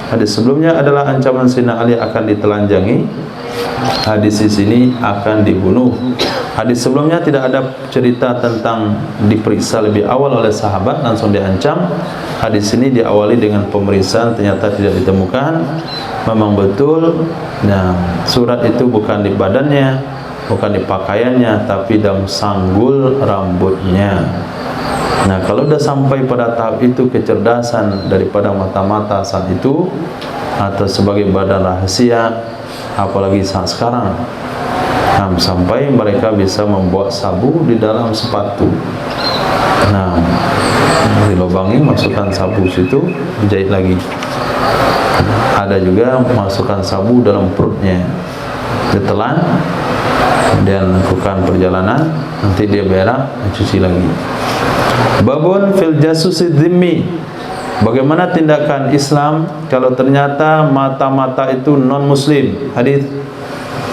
Hadis sebelumnya adalah ancaman Sayyidina Ali akan ditelanjangi. Hadis di sini akan dibunuh. Hadis sebelumnya tidak ada cerita tentang diperiksa lebih awal oleh sahabat, langsung diancam. Hadis ini diawali dengan pemeriksaan, ternyata tidak ditemukan. Memang betul, nah, surat itu bukan di badannya, bukan di pakaiannya, tapi dalam sanggul rambutnya. Nah, kalau sudah sampai pada tahap itu, kecerdasan daripada mata-mata saat itu, atau sebagai badan rahasia, apalagi saat sekarang, sampai mereka bisa membuat sabu di dalam sepatu. Nah, dilubangi, masukkan sabu situ, jahit lagi. Ada juga masukkan sabu dalam perutnya, ditelan, dan lakukan perjalanan, nanti dia berak, cuci lagi. Babun fil jasusi dhimmi, bagaimana tindakan Islam kalau ternyata mata-mata itu non muslim. Hadis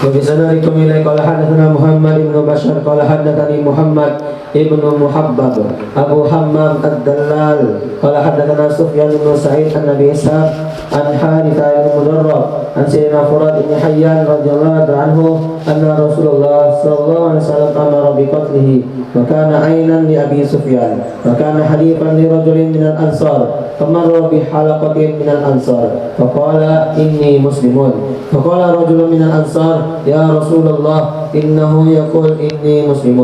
وبسنادكم إليه قال حدثنا محمد بن بشار قال حدثني محمد ابن محبب أبو حمام الدلال قال حدثنا سفيان بن سعيد عن أبي إسحاق عن حارثة بن مدرب عن سيدنا فرات بن حيان رضي الله عنه أن رسول الله صلى الله عليه وسلم أمر بقتله وكان عينا لأبي سفيان وكان حليفا لرجل من الأنصار فمر بحلقة من الأنصار فقال إني مسلم فقال رجل من الأنصار يا رسول الله إنه يقول إني مسلم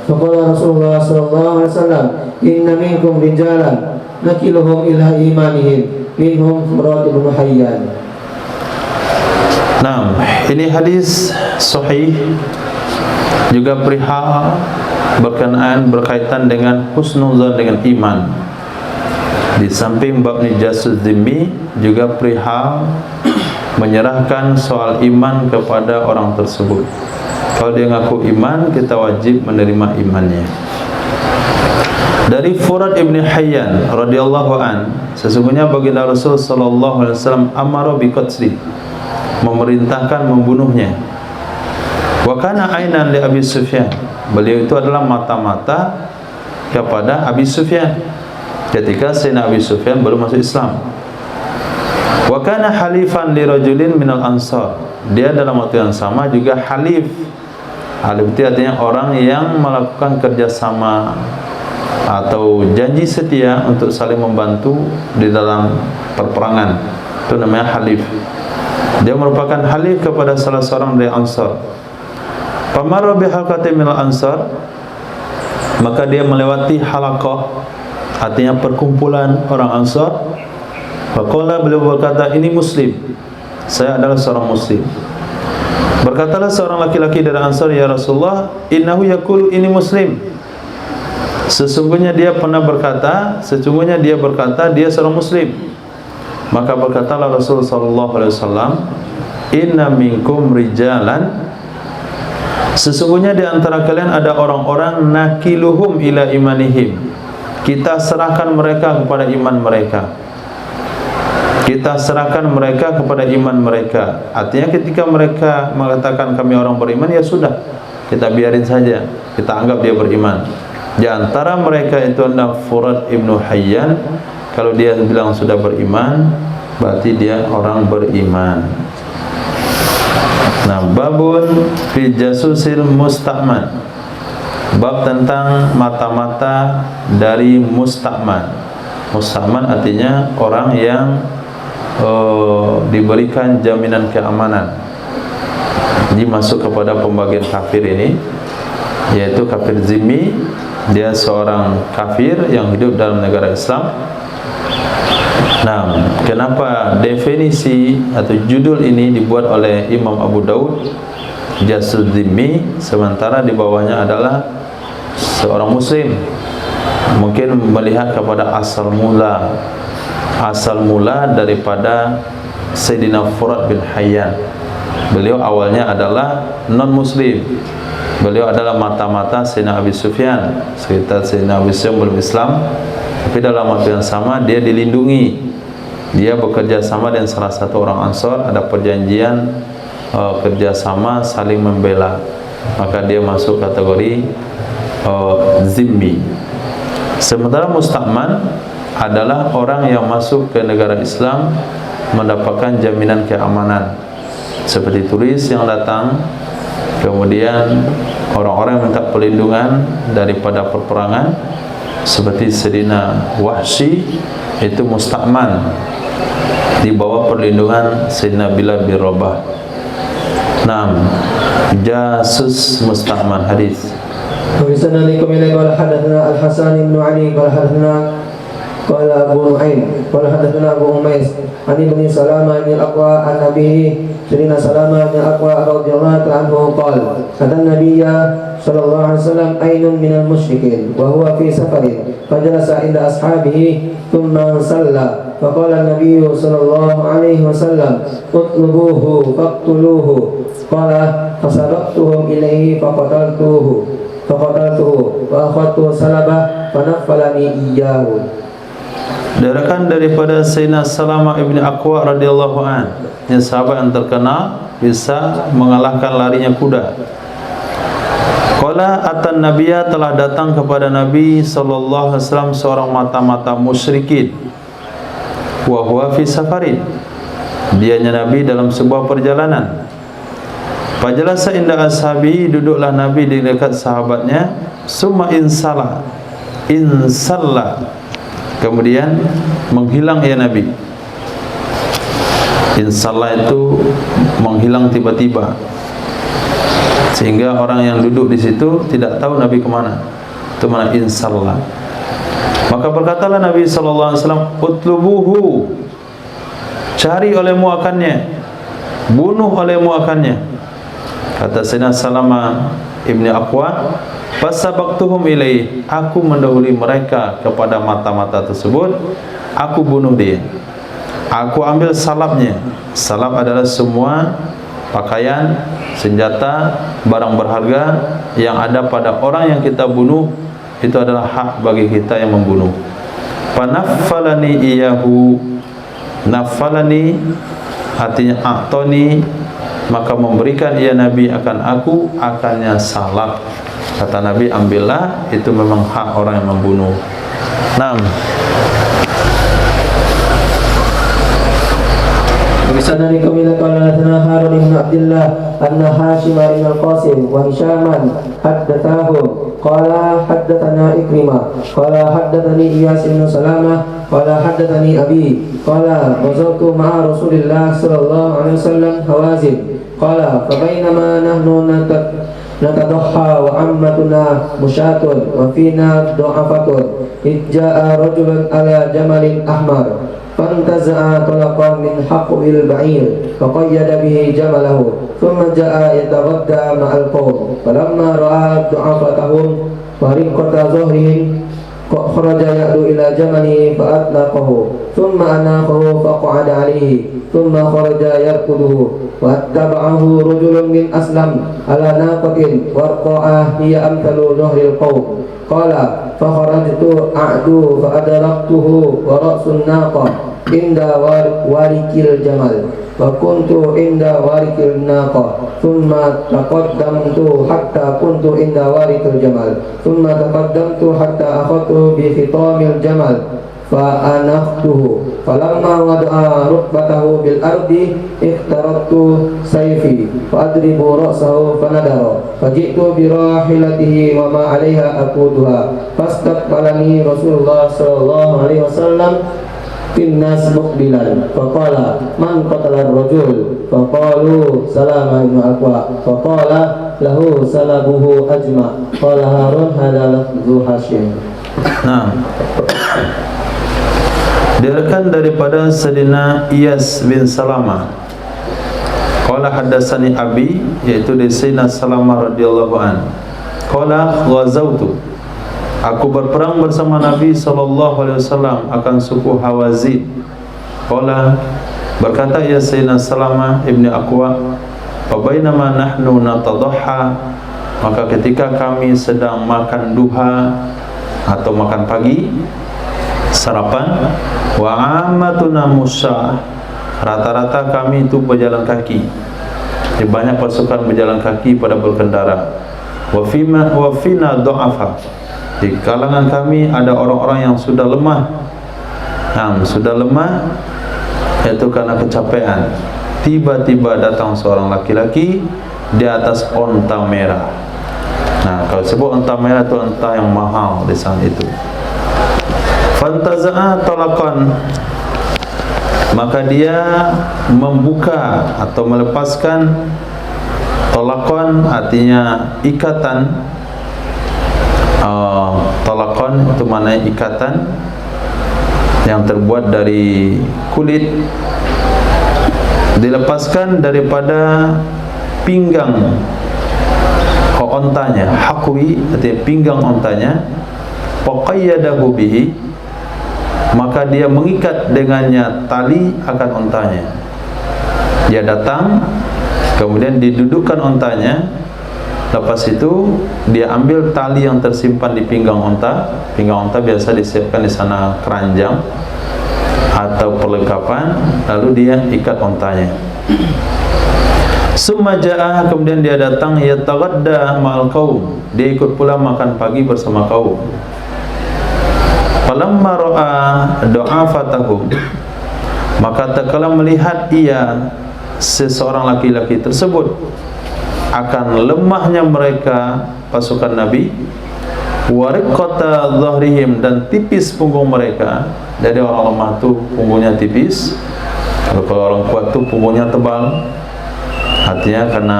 فقال رسول الله صلى الله عليه وسلم إن منكم رجالا نكلهم إلى إيمانهم منهم فرات بن حيان. Nah, ini hadis sahih juga perihal berkaitan dengan husnuzan dengan iman. Di samping bab nijasus dhimmi, juga perihal menyerahkan soal iman kepada orang tersebut. Kalau dia ngaku iman, kita wajib menerima imannya. Dari Furat ibn Hayyan radhiyallahu an, sesungguhnya baginda Rasul sallallahu alaihi wasallam amara bi qatli, memerintahkan membunuhnya. Wa kana ainan li Abi Sufyan, beliau itu adalah mata-mata kepada Abi Sufyan ketika Sayyidina Abi Sufyan belum masuk Islam. Wa kana halifan li rajulin minal ansar, dia dalam waktu yang sama juga halif. Halif itu artinya orang yang melakukan kerjasama atau janji setia untuk saling membantu di dalam perperangan, itu namanya halif. Dia merupakan halif kepada salah seorang dari Ansar. Pamarra bi halaqatin minal ansar, maka dia melewati halaqah, artinya perkumpulan orang Ansar. Faqala, beliau berkata, ini muslim, saya adalah seorang muslim. Berkatalah seorang laki-laki dari Ansar, ya Rasulullah, innahu yaqulu ini muslim, sesungguhnya dia berkata dia seorang muslim. Maka berkatalah Rasul sallallahu alaihi wasallam, inna minkum rijalan, sesungguhnya di antara kalian ada orang-orang nakiluhum ila imanihim, kita serahkan mereka kepada iman mereka. Kita serahkan mereka kepada iman mereka. Artinya ketika mereka mengatakan kami orang beriman, ya sudah, kita biarin saja, kita anggap dia beriman. Di antara mereka itu adalah Furat ibnu Hayyan. Kalau dia bilang sudah beriman, berarti dia orang beriman. Nah, babun fi jasusil musta'man, bab tentang mata-mata dari musta'man. Musta'man artinya orang yang diberikan jaminan keamanan. Jadi masuk kepada pembagian kafir ini, yaitu kafir zimmi. Dia seorang kafir yang hidup dalam negara Islam. Nah, kenapa definisi atau judul ini dibuat oleh Imam Abu Daud, jasus zimmi, sementara di bawahnya adalah seorang muslim? Mungkin melihat kepada asal mula daripada Sayyidina Furat bin Hayyan. Beliau awalnya adalah non muslim. Beliau adalah mata-mata Sayyidina Abi Sufyan. Sekitar Sayyidina Abi Sufyan belum Islam, tapi dalam waktu yang sama dia dilindungi. Dia bekerja sama dengan salah satu orang Ansor, ada perjanjian kerjasama saling membela, maka dia masuk kategori zimmi. Sementara musta'man adalah orang yang masuk ke negara Islam mendapatkan jaminan keamanan, seperti turis yang datang, kemudian orang-orang yang minta perlindungan daripada perperangan, seperti Sayyidina Wahsy, itu musta'man di bawah perlindungan Sayyidina Bilal bin Rabah. Naam, jasus musta'man. Hadis. Habisana likum ilaihi wa hadatsana Al-Hasan bin Ali wa hadatsana qala Abu Nu'aim wa hadatsana Abu Umais an ibni Salamah bin Aqwa an Nabi Sayyidina Salamah bin Aqwa radhiyallahu anhu qala kata Nabiyya sallallahu alaihi wasallam ainun minal musyrikin wa huwa fi safarin fajalasa inda ashabihi thumma salla فقال النبي صلى الله عليه وسلم اطلبوه فاقتلوه قال فسبقتهم إليه فقتلته وأخذت سلبه فنفلني إياه. Diriwayatkan daripada Sayyidina Salamah ibni Aqwa radhiyallahu an, yang sahabat yang terkenal bisa mengalahkan larinya kuda. Qala atan nabiyya, telah datang kepada Nabi sallallahu alaihi wasallam seorang mata-mata musyrikin. Wa huwa fi safarin, dianya Nabi dalam sebuah perjalanan. Fajalasa inda ashabi, duduklah Nabi di dekat sahabatnya. Summa insalla, kemudian menghilang ya Nabi. Insalla itu menghilang tiba-tiba, sehingga orang yang duduk di situ tidak tahu Nabi kemana. Itu mana insalla. Maka berkatalah Nabi sallallahu alaihi wasallam, "Utlubuhu." Cari olehmu akannya, bunuh olehmu akannya. Kata Sayyidina Salamah ibni Aqwa, "Fasabaqtuhum ilaih." Aku mendahului mereka kepada mata-mata tersebut, aku bunuh dia. Aku ambil salabnya. Salab adalah semua pakaian, senjata, barang berharga yang ada pada orang yang kita bunuh. Itu adalah hak bagi kita yang membunuh. Fanaffalani iyahu. Naffalani artinya a'toni, maka memberikan ia Nabi akan aku, akannya salab. Kata Nabi, ambillah, itu memang hak orang yang membunuh. Naam. Bisanani kamila qala Harun bin Abdullah anna Hashim bin Al-Qasim wa Hishaman haddathahu qala haddathana Ikrimah qala haddathani Iyas bin Salamah qala haddathani Abi qala wazawtu ma'a Rasulillah sallallahu alaihi wasallam Hawazin qala fa bainama nahnu natadahha wa ammatuna musyatun wa fina du'afatun ijja'a rajulun ala jamalin ahmar فانتزع طلقا من حقب البعير فقيد به جمله ثم جاء يتغدى مع القوم فلما رأى ضعفتهم ورقة ظهرهم خرج يأدو إلى جمله فأطلقه ثم أناخه فقعد عليه ثم خرج يركضه واتبعه رجل من أسلم على ناقة ورقاء هي أمثل ظهر القوم قال فخرجت أعدو فأدركته ورأس الناقة عند وارك الجمل وكنت عند وارك الناقة ثم تقدمت حتى كنت عند وارك الجمل ثم تقدمت حتى أخذت بخطام الجمل فأنخته فلما وضع ركبته بالأرض اخترقت سيفي فأضرب رأسه فندر فجئت براحلته وما عليها أقودها فاستقبلني رسول الله صلى الله عليه وسلم في الناس مقبلا فقال من قتل الرجل faqalu Salama ibn Aqwa faqala lahu salabuhu ajma qala Harun hadha lafzu Hashim. Nah, diriwayatkan daripada Sayyidina Iyas bin Salamah qala hadatsani abi, yaitu dari Sayyidina Salamah radhiyallahu an, qala ghazawtu, aku berperang bersama Nabi SAW akan suku Hawazin. Qala, berkata ya Sayyidina Salamah ibni Aqwa, fabainama nahnu natadahha, maka ketika kami sedang makan duha atau makan pagi, sarapan, wa ammatuna musyah, rata-rata kami itu berjalan kaki. Jadi banyak pasukan berjalan kaki pada berkendara. Wa fina du'afa, di kalangan kami ada orang-orang yang sudah lemah. Sudah lemah yaitu karena kecapean. Tiba-tiba datang seorang laki-laki di atas onta merah. Nah, kalau sebut onta merah itu onta yang mahal di saat itu. Fantaza'a talaqan, maka dia membuka atau melepaskan. Talaqan artinya ikatan. Talaqan itu maknanya ikatan yang terbuat dari kulit, dilepaskan daripada pinggang ontanya. Hakwi artinya pinggang ontanya. Faqayyadahu bihi, maka dia mengikat dengannya tali akan ontanya. Dia datang, kemudian didudukkan ontanya. Lepas itu dia ambil tali yang tersimpan di pinggang onta. Pinggang onta biasa disiapkan di sana keranjang atau perlengkapan, lalu dia ikat ontanya. Summa ja'ah, kemudian dia datang, yataghadda ma'al qaum, dia ikut pula makan pagi bersama kaum. Falamma ra'a du'afatahum, maka tatkala melihat ia seseorang laki-laki tersebut akan lemahnya mereka pasukan Nabi, wariqata dhahrihim, dan tipis punggung mereka. Jadi orang lemah tu punggungnya tipis. Kalau orang kuat tu punggungnya tebal. Artinya karena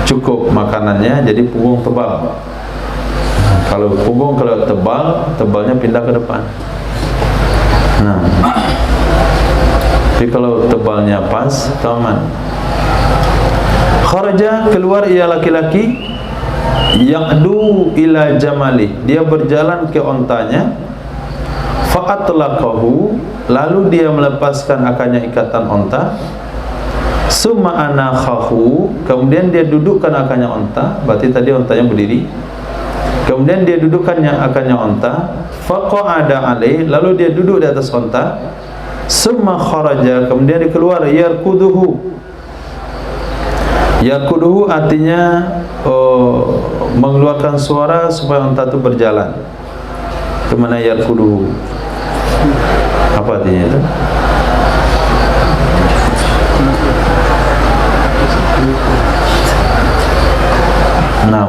cukup makanannya, jadi punggung tebal. Kalau punggung kalau tebal, tebalnya pindah ke depan. Nah, tapi kalau tebalnya pas, aman. Kharaja, keluar ia laki-laki, yaqdu ila jamali, dia berjalan ke ontanya. Fa'atlaqahu, lalu dia melepaskan akannya ikatan onta. Summa anakhahu, kemudian dia dudukkan akannya onta. Berarti tadi ontanya berdiri, kemudian dia dudukkannya akannya onta. Faqa'ada alaih, lalu dia duduk di atas onta. Summa kharaja, kemudian dia keluar. Yarkuduhu, yarkuduhu artinya mengeluarkan suara supaya onta itu berjalan. Kemana yarkuduhu? Apa artinya itu? Nah,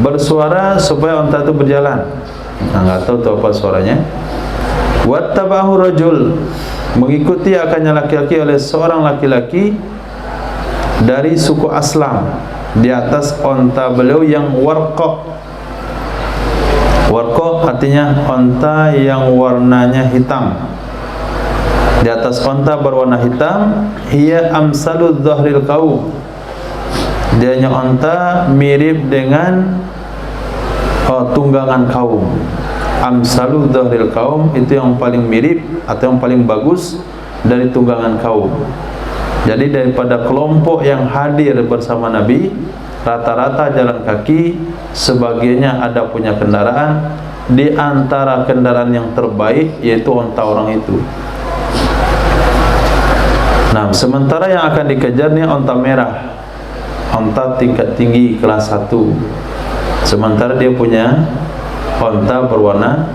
bersuara supaya onta itu berjalan. Nah, nggak tahu apa suaranya. Wattabahu rajul, mengikuti akannya laki-laki oleh seorang laki-laki dari suku Aslam di atas onta beliau yang warqa. Warqa artinya onta yang warnanya hitam. Di atas onta berwarna hitam. Hiya amsalu dhahril qaum, dianya onta mirip dengan tunggangan kaum. Amsalu dhahril qaum, itu yang paling mirip atau yang paling bagus dari tunggangan kaum. Jadi daripada kelompok yang hadir bersama Nabi, rata-rata jalan kaki, sebagiannya ada punya kendaraan. Di antara kendaraan yang terbaik yaitu onta orang itu. Nah, sementara yang akan dikejar ni onta merah, onta tingkat tinggi kelas 1. Sementara dia punya onta berwarna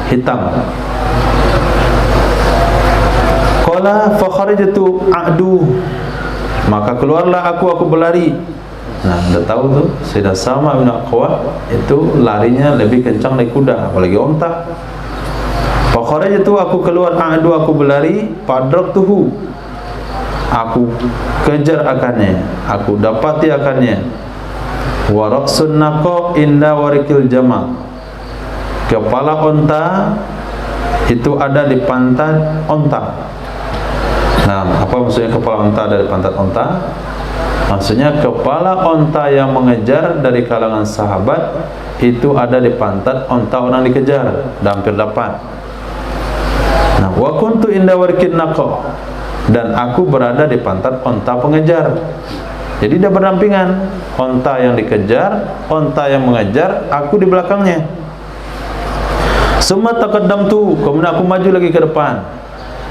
hitam. Qala fa kharajtu a'du, maka keluarlah aku berlari. Nah, dah tahu tu, Sayyidina Salama bin Aqwa itu larinya lebih kencang dari kuda, apalagi onta. Fa kharajtu, aku keluar, a'du, aku berlari, padraktuhu, aku kejar akannya, aku dapati akannya. Wa ra'sun naqa inda warikil jamal, kepala onta itu ada di pantat onta. Nah, apa maksudnya kepala onta ada di pantat onta? Maksudnya kepala onta yang mengejar dari kalangan sahabat itu ada di pantat onta orang dikejar, dan hampir dapat. Nah, wa kuntu inda warikil naqa, dan aku berada di pantat onta pengejar. Jadi dia berdampingan, onta yang dikejar, onta yang mengejar, aku di belakangnya. Summa taqaddamtu, kemudian aku maju lagi ke depan.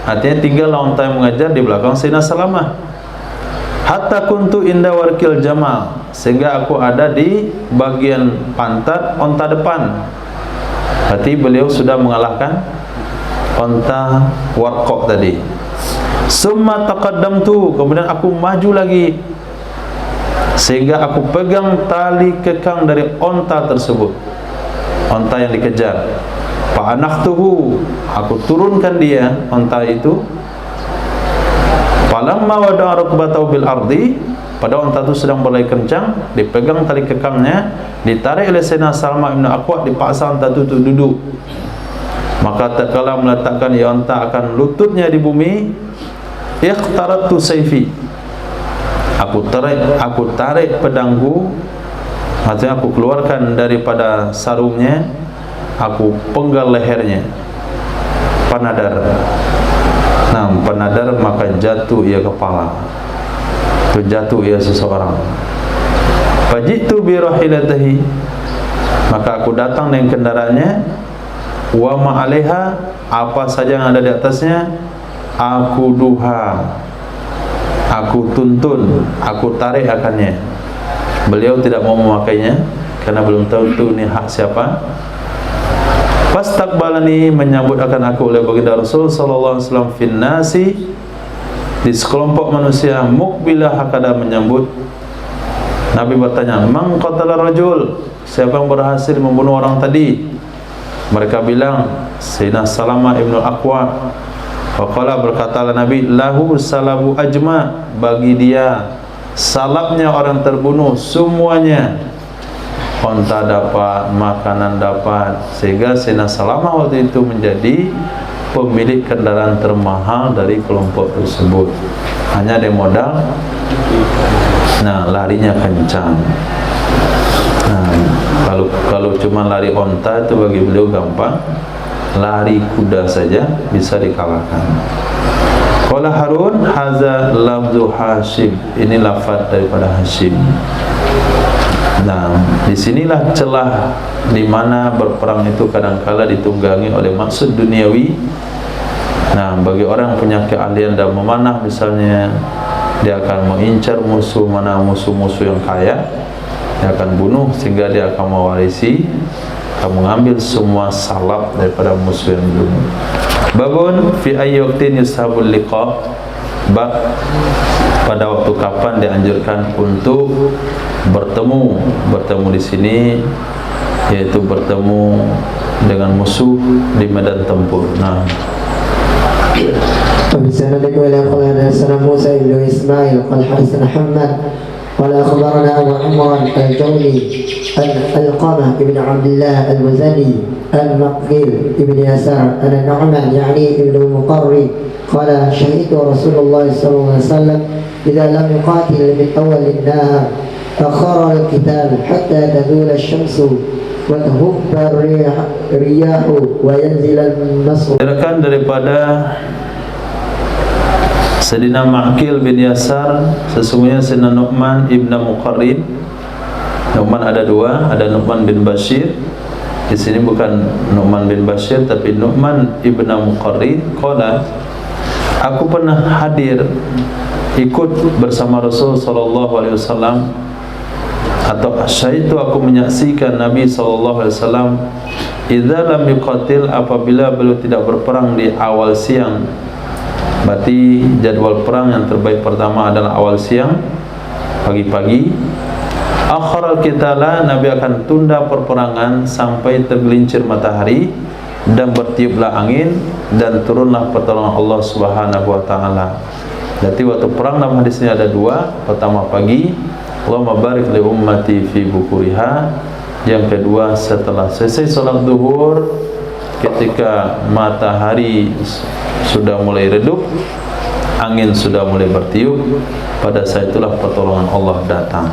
Artinya tinggallah onta yang mengejar di belakang Sayyidina Salamah. Hatta kuntu inda warkil jamal, sehingga aku ada di bagian pantat onta depan. Berarti beliau sudah mengalahkan onta warqaq tadi. Summa taqaddamtu, kemudian aku maju lagi, sehingga aku pegang tali kekang dari onta tersebut, onta yang dikejar. Fa'anakhtuhu, aku turunkan dia, onta itu. Falamma wada'a rukbatahu bil ardi, pada onta itu sedang berlari kencang, dipegang tali kekangnya, ditarik oleh Sayyidina Salamah ibn Aqwa, dipaksa onta itu duduk. Maka tatkala meletakkan ia onta akan lututnya di bumi, ikhtaratu sayfi, aku tarik pedangku, maksudnya aku keluarkan daripada sarungnya, aku penggal lehernya, panadar. Nah, panadar maka jatuh ia kepala, jatuh ia seseorang. Fajitu bi rahilatihi, maka aku datang dengan kendaraannya. Wa ma 'alaiha, apa saja yang ada di atasnya, aku duha, aku tuntun, aku tarik akannya. Beliau tidak mau memakainya karena belum tahu itu ini hak siapa. Fastaqbalani, menyambut akan aku oleh baginda Rasul sallallahu alaihi wasallam fin nasi, di sekelompok manusia. Muqbilah, hakada menyambut. Nabi bertanya, man qatala rajul, siapa yang berhasil membunuh orang tadi? Mereka bilang Sayyidina Salamah ibn Aqwa. Faqala, berkatalah Nabi, lahu salabu ajma, bagi dia salabnya orang terbunuh semuanya. Onta dapat, makanan dapat, sehingga Sayyidina Salamah waktu itu menjadi pemilik kendaraan termahal dari kelompok tersebut. Hanya ada modal, nah larinya kencang. Nah, kalau cuma lari onta itu bagi beliau gampang, lari kuda saja bisa dikalahkan. Qala Harun, haza lafzu Hashim, ini lafaz daripada Hashim. Nah, disinilah celah di mana berperang itu kadangkala ditunggangi oleh maksud duniawi. Nah, bagi orang yang punya keahlian dalam memanah misalnya, dia akan mengincar musuh, mana musuh-musuh yang kaya, dia akan bunuh sehingga dia akan mewarisi, akan mengambil semua salab daripada musuh yang dibunuh. Babun fi ayyi waqtin yustahabul liqa, bab pada waktu kapan dianjurkan untuk bertemu di sini, yaitu bertemu dengan musuh di medan tempur. Nah, وبسندك إلى أخونا حدثنا موسى بن إسماعيل قال حدثنا حماد قال أخبرنا أبو عمران الجوني القامة بن عبد الله المزني المقفل بن يسار أن النعمان يعني ابن مقري قال شهدت رسول الله صلى الله عليه وسلم إذا لم يقاتل من أول النهار أخر القتال حتى تزول الشمس وتهب الرياح وينزل النصر. Daripada Sayyidina Ma'qil bin Yasar, sesungguhnya Sayyidina Nu'man ibn Muqarrin. Nu'man ada dua, ada Nu'man bin Bashir. Di sini bukan Nu'man bin Bashir tapi Nu'man ibn Muqarrin. Qala, aku pernah hadir ikut bersama Rasul sallallahu alaihi wasallam, atau syaitu aku menyaksikan Nabi sallallahu alaihi wasallam idza lam yuqatil, apabila beliau tidak berperang di awal siang. Berarti jadwal perang yang terbaik pertama adalah awal siang, pagi-pagi. Akharal qitala, Nabi akan tunda perperangan sampai tergelincir matahari dan bertiuplah angin dan turunlah pertolongan Allah Subhanahu wa taala. Jadi waktu perang dalam hadis ini ada dua. Pertama pagi, Allahumma barik li ummati fi bukuriha. Yang kedua setelah selesai salat zuhur, ketika matahari sudah mulai redup, angin sudah mulai bertiup, pada saat itulah pertolongan Allah datang.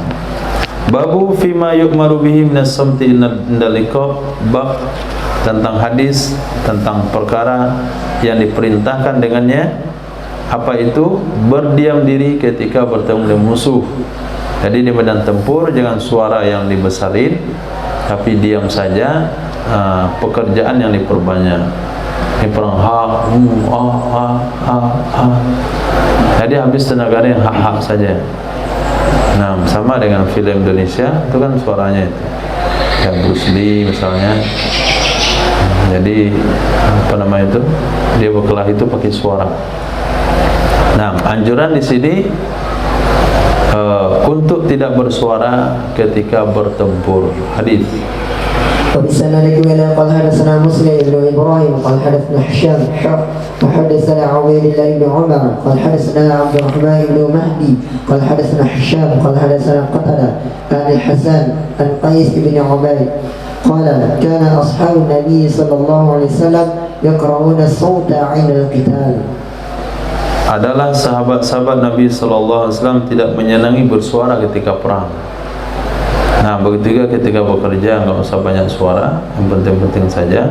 Babu fima yu'maru bihi minas samti indal liqa, bab tentang hadis tentang perkara yang diperintahkan dengannya. Apa itu? Berdiam diri ketika bertemu dengan musuh. Jadi di medan tempur jangan suara yang dibesarin, tapi diam saja. Pekerjaan yang diperbanyak. Ini perang jadi habis tenaga yang hak saja. Nah, sama dengan film Indonesia itu kan suaranya itu. Kayak Bruce Lee misalnya. Jadi apa namanya itu? Dia berkelahi itu pakai suara. Nah, anjuran di sini untuk tidak bersuara ketika bertempur. Hadis. وبسند إلى قال حدثنا مسلم بن إبراهيم قال حدثنا هشام وحدثنا عبيد الله بن عمر قال حدثنا عبد الرحمن بن مهدي قال حدثنا هشام قال حدثنا قتادة عن الحسن عن قيس بن عبيد قال كان أصحاب النبي صلى الله عليه وسلم يقرؤون الصوت عند القتال. Adalah sahabat-sahabat Nabi SAW tidak menyenangi bersuara ketika perang. Nah, begitu juga ketika bekerja, nggak usah banyak suara, yang penting-penting saja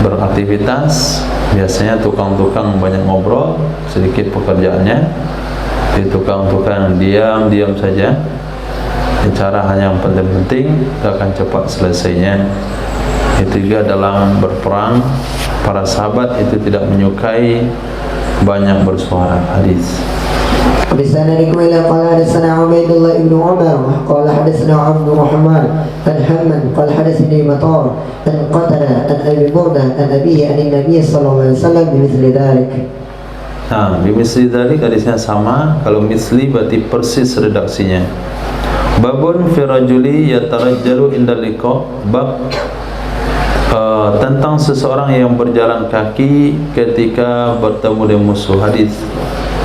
beraktivitas. Biasanya tukang-tukang banyak ngobrol, sedikit pekerjaannya. Di tukang-tukang diam saja, bicara hanya yang penting-penting, akan cepat selesainya. Itu juga dalam berperang, para sahabat itu tidak menyukai banyak bersuara. Hadis. بسند إلى قال حدثنا عبيد الله بن عمر قال حدثنا عبد الرحمن عن حمد قال حدثني مطار عن قتادة عن أبي بردة عن أبيه عن النبي صلى الله عليه وسلم بمثل ذلك. Nah, bimisli dzalik hadisnya sama. Kalau misli berarti persis redaksinya. Babun fi rajuli yatarajjalu indal liqa, bab tentang seseorang yang berjalan kaki ketika bertemu dengan musuh. Hadis.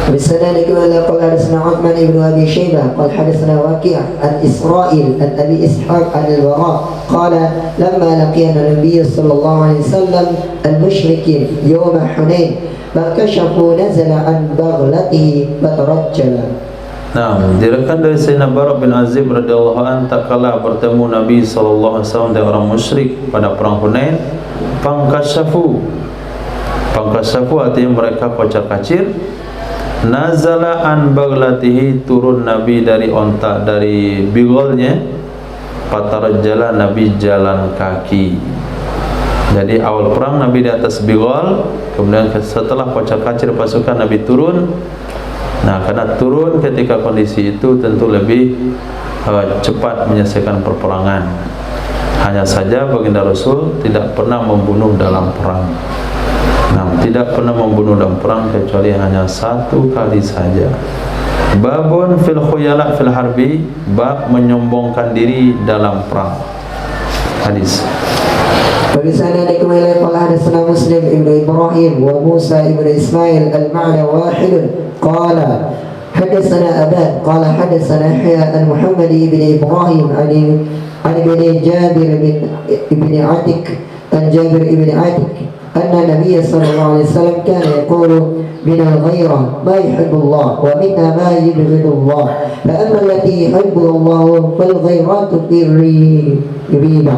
بسند إلى قال حدثنا عثمان بن أبي شيبة قال حدثنا وكيع عن إسرائيل عن أبي إسحاق عن البراء قال لما لقينا النبي صلى الله عليه وسلم المشركين يوم حنين فكشفوا نزل عن بغلته فترجل. Nah, diriwayatkan dari Sayyidina Bara' bin Azib radhiyallahu anhu tak kala bertemu Nabi sallallahu alaihi wasallam dengan orang musyrik pada perang Hunain, pangkasyafu artinya mereka kocar-kacir. Nazala an baglatihi, turun Nabi dari onta, dari bigolnya. Fatarajjala, Nabi jalan kaki. Jadi awal perang Nabi di atas bigol, kemudian setelah kocar-kacir pasukan Nabi turun. Nah, karena turun ketika kondisi itu tentu lebih cepat menyelesaikan perperangan. Hanya saja baginda Rasul tidak pernah membunuh dalam perang. Nah, tidak pernah membunuh dalam perang kecuali hanya satu kali saja. Babun fil khuyala fil harbi, bab menyombongkan diri dalam perang. Hadis. وبسند إلى قال حدثنا مسلم بن إبراهيم وموسى بن إسماعيل المعنى واحد قال حدثنا أبان قال حدثنا يحيى عن محمد بن إبراهيم عن ابن جابر بن عتك عن جابر بن عتك أن النبي صلى الله عليه وسلم كان يقول من الغيرة ما يحب الله ومنها ما يبغض الله فأما التي يحب الله فالغيرات في الريبة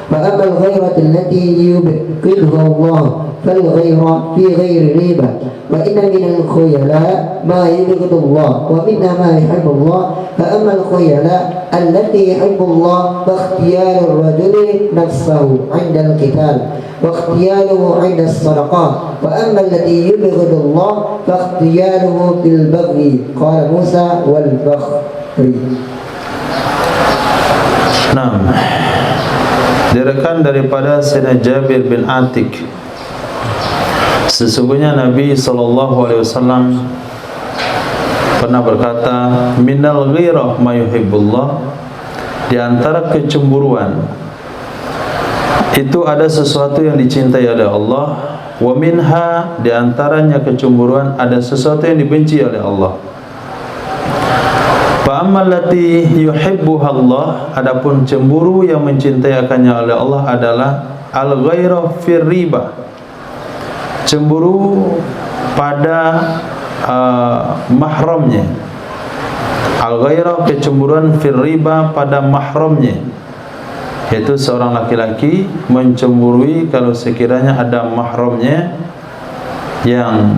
وأما الغيرة التي يبغضها الله فالغيرة في غير ريبة وإن من الخيلاء ما يبغض الله ومنها ما يحب الله فأما الخيلاء التي يحب الله فاختيار الرجل نفسه عند القتال واختياره عند الصدقات وأما التي يبغض الله فاختياره في البغي قال موسى والبغي. Nah, direkan daripada Sayyidina Jabir bin Atik, sesungguhnya Nabi SAW pernah berkata, minal ghirah ma yuhibbullah, di antara kecemburuan itu ada sesuatu yang dicintai oleh Allah, Wa minha, di antaranya kecemburuan ada sesuatu yang dibenci oleh Allah. Fa ammal lati yuhibbuha Allah, adapun cemburu yang mencintai akannya oleh Allah adalah al-ghairah fir riba, cemburu pada mahramnya. Al-ghairah, kecemburuan fir riba pada mahramnya, yaitu seorang laki-laki mencemburui kalau sekiranya ada mahramnya yang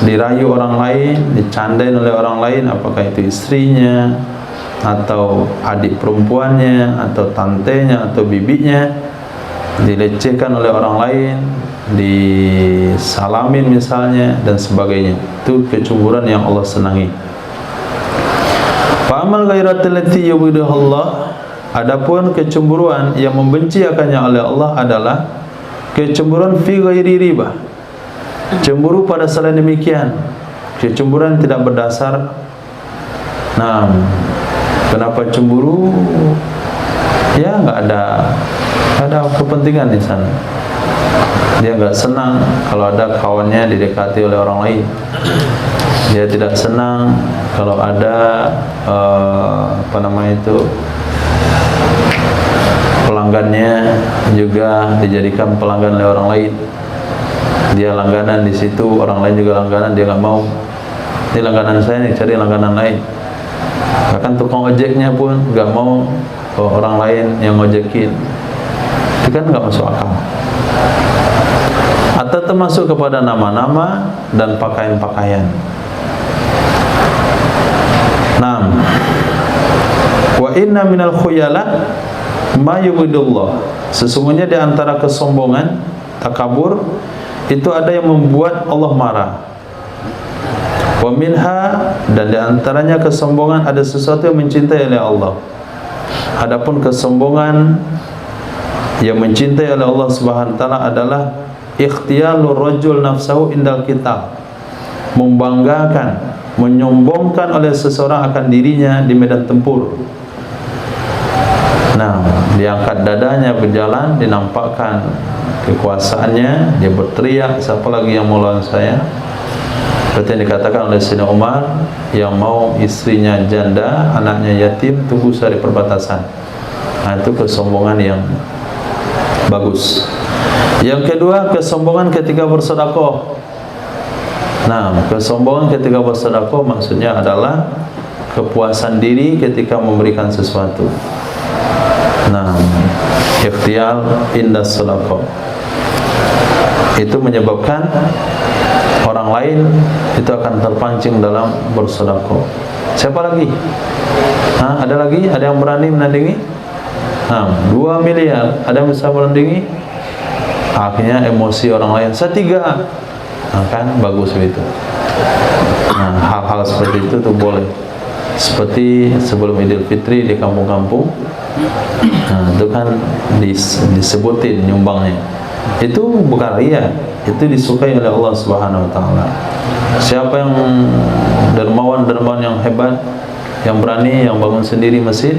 dirayu orang lain, dicandain oleh orang lain, apakah itu istrinya atau adik perempuannya atau tantenya atau bibinya, dilecehkan oleh orang lain, disalamin misalnya dan sebagainya. Itu kecemburuan yang Allah senangi. Fa amal ghairatul lati yubghidullah, adapun kecemburuan yang membenci akannya oleh Allah adalah kecemburuan fi ghairi riba, cemburu pada selain demikian, kecemburuan tidak berdasar. Nah, kenapa cemburu? Ya nggak ada kepentingan di sana. Dia nggak senang kalau ada kawannya didekati oleh orang lain. Dia tidak senang kalau ada pelanggannya juga dijadikan pelanggan oleh orang lain. Dia langganan di situ, orang lain juga langganan, dia nggak mau. Ini langganan saya nih, cari langganan lain. Bahkan tukang ojeknya pun nggak mau orang lain yang ngojekin. Itu kan nggak masuk akal. Atau termasuk kepada nama-nama dan pakaian-pakaian. Nah, wa inna minal khuyala ma yubghidullah, sesungguhnya di antara kesombongan, takabur, itu ada yang membuat Allah marah. Wa minha, dan di antaranya kesombongan ada sesuatu yang mencintai oleh Allah. Adapun kesombongan yang mencintai oleh Allah Subhanahu wa taala adalah ikhtiyalur rajul nafsahu indal kitab, membanggakan, menyombongkan oleh seseorang akan dirinya di medan tempur. Nah, diangkat dadanya berjalan, dinampakkan kekuasaannya, dia berteriak, siapa lagi yang mau lawan saya? Seperti yang dikatakan oleh Sayyidina Umar, yang mau istrinya janda, anaknya yatim, tunggu dari perbatasan. Nah, itu kesombongan yang bagus. Yang kedua, kesombongan ketika bersedekah. Nah, kesombongan ketika bersedekah maksudnya adalah kepuasan diri ketika memberikan sesuatu. Nah, ikhtiyal indas sedekah itu menyebabkan orang lain itu akan terpancing dalam bersedekah. Siapa lagi? Ada lagi? Ada yang berani menandingi? 2 miliar, ada yang bisa menandingi? Akhirnya emosi orang lain, saya 3. Kan bagus begitu. Nah, hal-hal seperti itu tuh boleh. Seperti sebelum Idul Fitri di kampung-kampung, itu kan disebutin nyumbangnya. Itu bukan riya, itu disukai oleh Allah Subhanahu wa taala. Siapa yang dermawan yang hebat, yang berani, yang bangun sendiri masjid,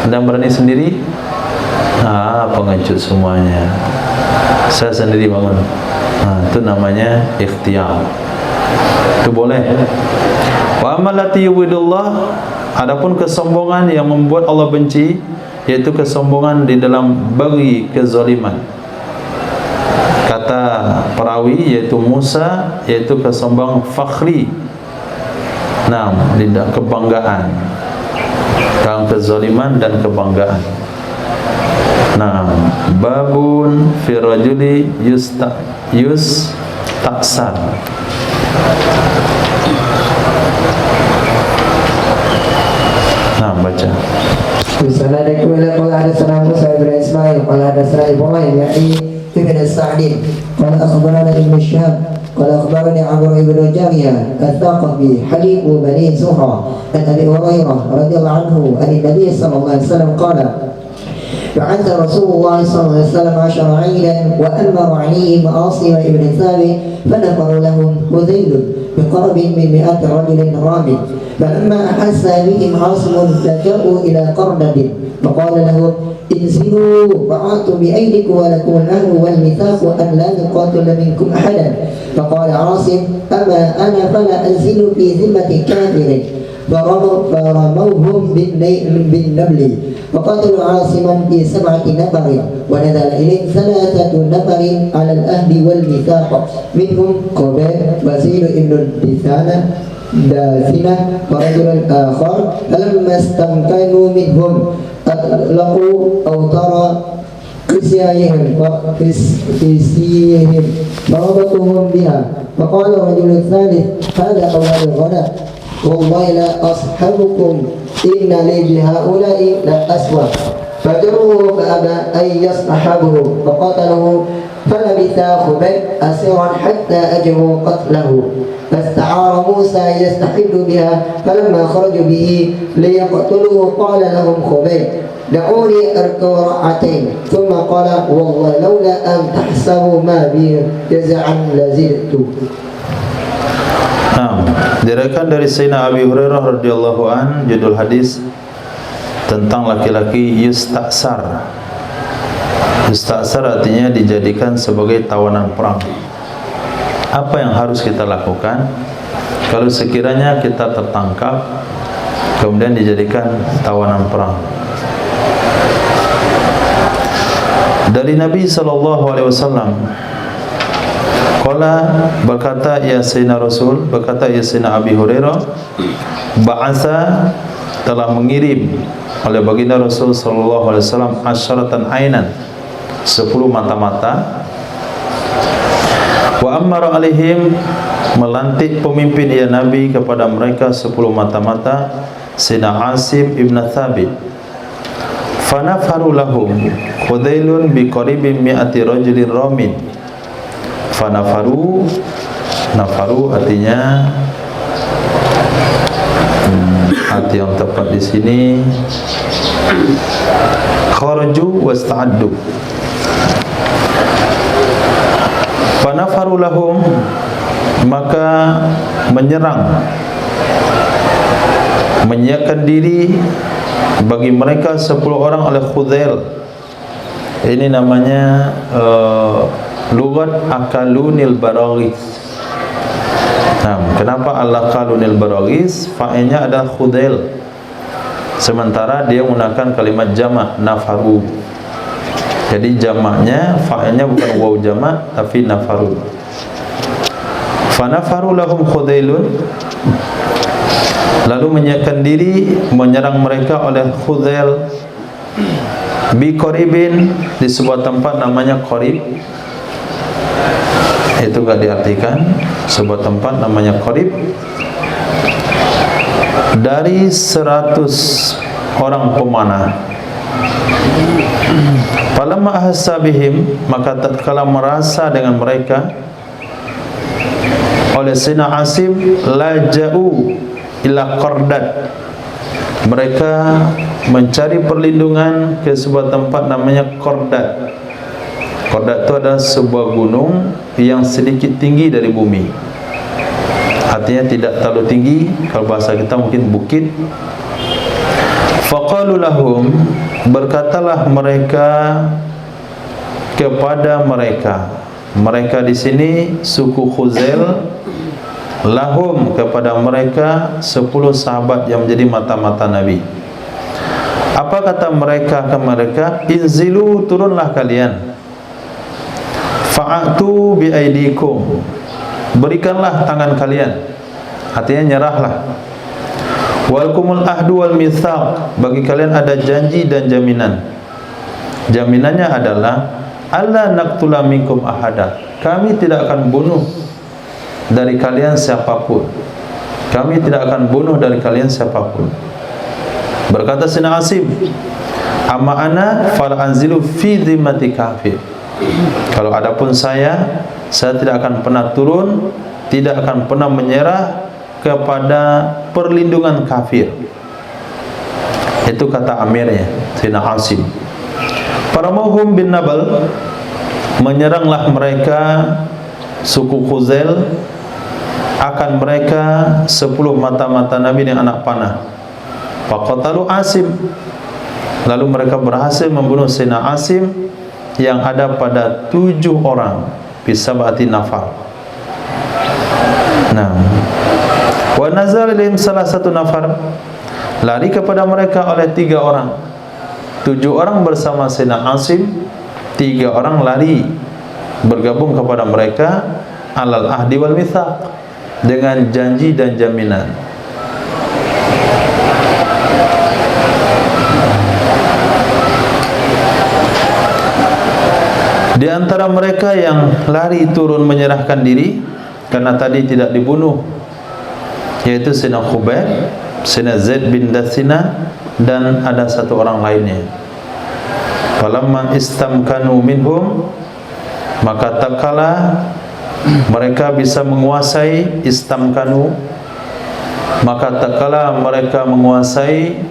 dan berani sendiri, pengecut semuanya. Saya sendiri bangun. Itu namanya ikhtiyar. Itu boleh. Wa amalati yubidullah, adapun kesombongan yang membuat Allah benci, yaitu kesombongan di dalam bagi kezaliman. Kata perawi yaitu Musa, yaitu kesombongan fakhri. Nah, tidak kebanggaan, dalam kezaliman dan kebanggaan. Nah, babun fi rajuli taksar. Nah, baca. Bismillahirrahmanirrahim. Qala hadatsana Musa bin Ismail qala hadatsana Ibrahim ya'ni ibn Sa'd qala akhbarana Ibn Shihab qala akhbarani Amr ibn Jariyah al-Thaqafi halifu bani Zuhra an Abi Hurairah radhiyallahu anhu an Nabi sallallahu alaihi wasallam qala بعث رسول الله صلى الله عليه وسلم 10 عيدا وأمر عليهم عاصم ابن ثابت فنفر لهم هذيل بقرب من 100 رجل رامي. فلما أحس بهم عاصم لجأوا إلى قرنب فقال لهم انزلوا فأعطوا بأيديكم ولكم الأهل والميثاق أن لا نقاتل منكم أحدا. فقال عاصم أما أنا فلا أنزل في ذمة كافر. فرموهم بالنبل وقتلوا عاصما في 7 نفر ونزل إليه 3 نفر على الأهل والميثاق منهم قبيل وزيد بن داثنة ورجل آخر. فلما استمكنوا منهم أطلقوا أوتار قسيهم فربطوهم بها. فقال الرجل الثالث هذا أول الغداء والله لا أصحبكم إن لي بهؤلاء لا أسوى. فجروه فأبى أن يصطحبه فقتله. فلبث خبيب أسيرا حتى أجروا قتله. فاستعار موسى يستحل بها. فلما خرجوا به ليقتلوه قال لهم خبيب دعوني أركب ركعتين. ثم قال والله لولا أن تحسبوا ما بي جزعا لزدت. Diriwayatkan dari Sayyidina Abi Hurairah radhiyallahu an, judul hadis tentang laki-laki yustaksar. Yustaksar artinya dijadikan sebagai tawanan perang. Apa yang harus kita lakukan kalau sekiranya kita tertangkap kemudian dijadikan tawanan perang? Dari Nabi SAW, berkata ya Sayyidina Rasul, berkata ya Sayyidina Abi Hurairah, ba'atha, telah mengirim oleh baginda Rasul sallallahu alaihi wasallam asyaratan ainan, 10 mata-mata, wa ammara alaihim, melantik pemimpin ya Nabi kepada mereka 10 mata-mata, Sayyidina Asim ibn Thabit. Fanafaru lahum Khudailun biqaribin 100 rajulin ramin. Fanafaru, nafaru artinya arti yang tepat di sini kharaju wasta'addu. Fanafaru lahum, maka menyerang, menyiapkan diri bagi mereka 10 orang oleh Khudail. Ini namanya lugat akalunil baraghis. Nah, kenapa al-akalunil baraghis? Fa'ilnya adalah Khudail, sementara dia menggunakan kalimat jamak nafaru. Jadi jamaknya, fa'ilnya bukan waw jamak tapi nafaru. Fanafaru lahum Khudailun, lalu menyiapkan diri menyerang mereka oleh Khudail bi qaribin, di sebuah tempat namanya Qarib. Itu enggak diartikan, sebuah tempat namanya Qarib, dari 100 orang pemanah. Falamma ahassa bihim, maka tatkala merasa dengan mereka oleh Sayyidina Asim, laja'u ila Qardad, mereka mencari perlindungan ke sebuah tempat namanya Qardad. Qardad itu adalah sebuah gunung yang sedikit tinggi dari bumi. Artinya tidak terlalu tinggi, kalau bahasa kita mungkin bukit. Faqalu lahum, berkatalah mereka kepada mereka. Mereka di sini suku Khuzail, lahum kepada mereka 10 sahabat yang menjadi mata-mata Nabi. Apa kata mereka ke mereka? Inzilu, turunlah kalian. Fa'atu biaidikum, berikanlah tangan kalian, artinya nyerahlah. Walkumul ahdu wal mitsaq, bagi kalian ada janji dan jaminan. Jaminannya adalah alla naqtula minkum ahada, kami tidak akan bunuh dari kalian siapapun. Kami tidak akan bunuh dari kalian siapapun. Berkata Sayyidina Asim, amma ana fal anzilu fi dhimmati kafir. Kalau adapun saya tidak akan pernah turun, tidak akan pernah menyerah kepada perlindungan kafir. Itu kata amirnya Sayyidina Asim. Faramauhum bin nabal, menyeranglah mereka suku Khuzail akan mereka 10 mata-mata Nabi yang anak panah. Faqatalu Asim, lalu mereka berhasil membunuh Sayyidina Asim yang ada pada 7 orang, bisab'ati nafar. Nah, wa nazal ilaihim salah satu nafar, lari kepada mereka oleh 3 orang. 7 orang bersama Sayyidina Asim, 3 orang lari bergabung kepada mereka alal ahdi wal mitsaq, dengan janji dan jaminan. Di antara mereka yang lari turun menyerahkan diri karena tadi tidak dibunuh, yaitu Sayyidina Khubayb, Sayyidina Zaid bin Dathina, dan ada satu orang lainnya. Falamma istamkanu minhum, maka tak kala mereka bisa menguasai, istamkanu, maka tak kala mereka menguasai,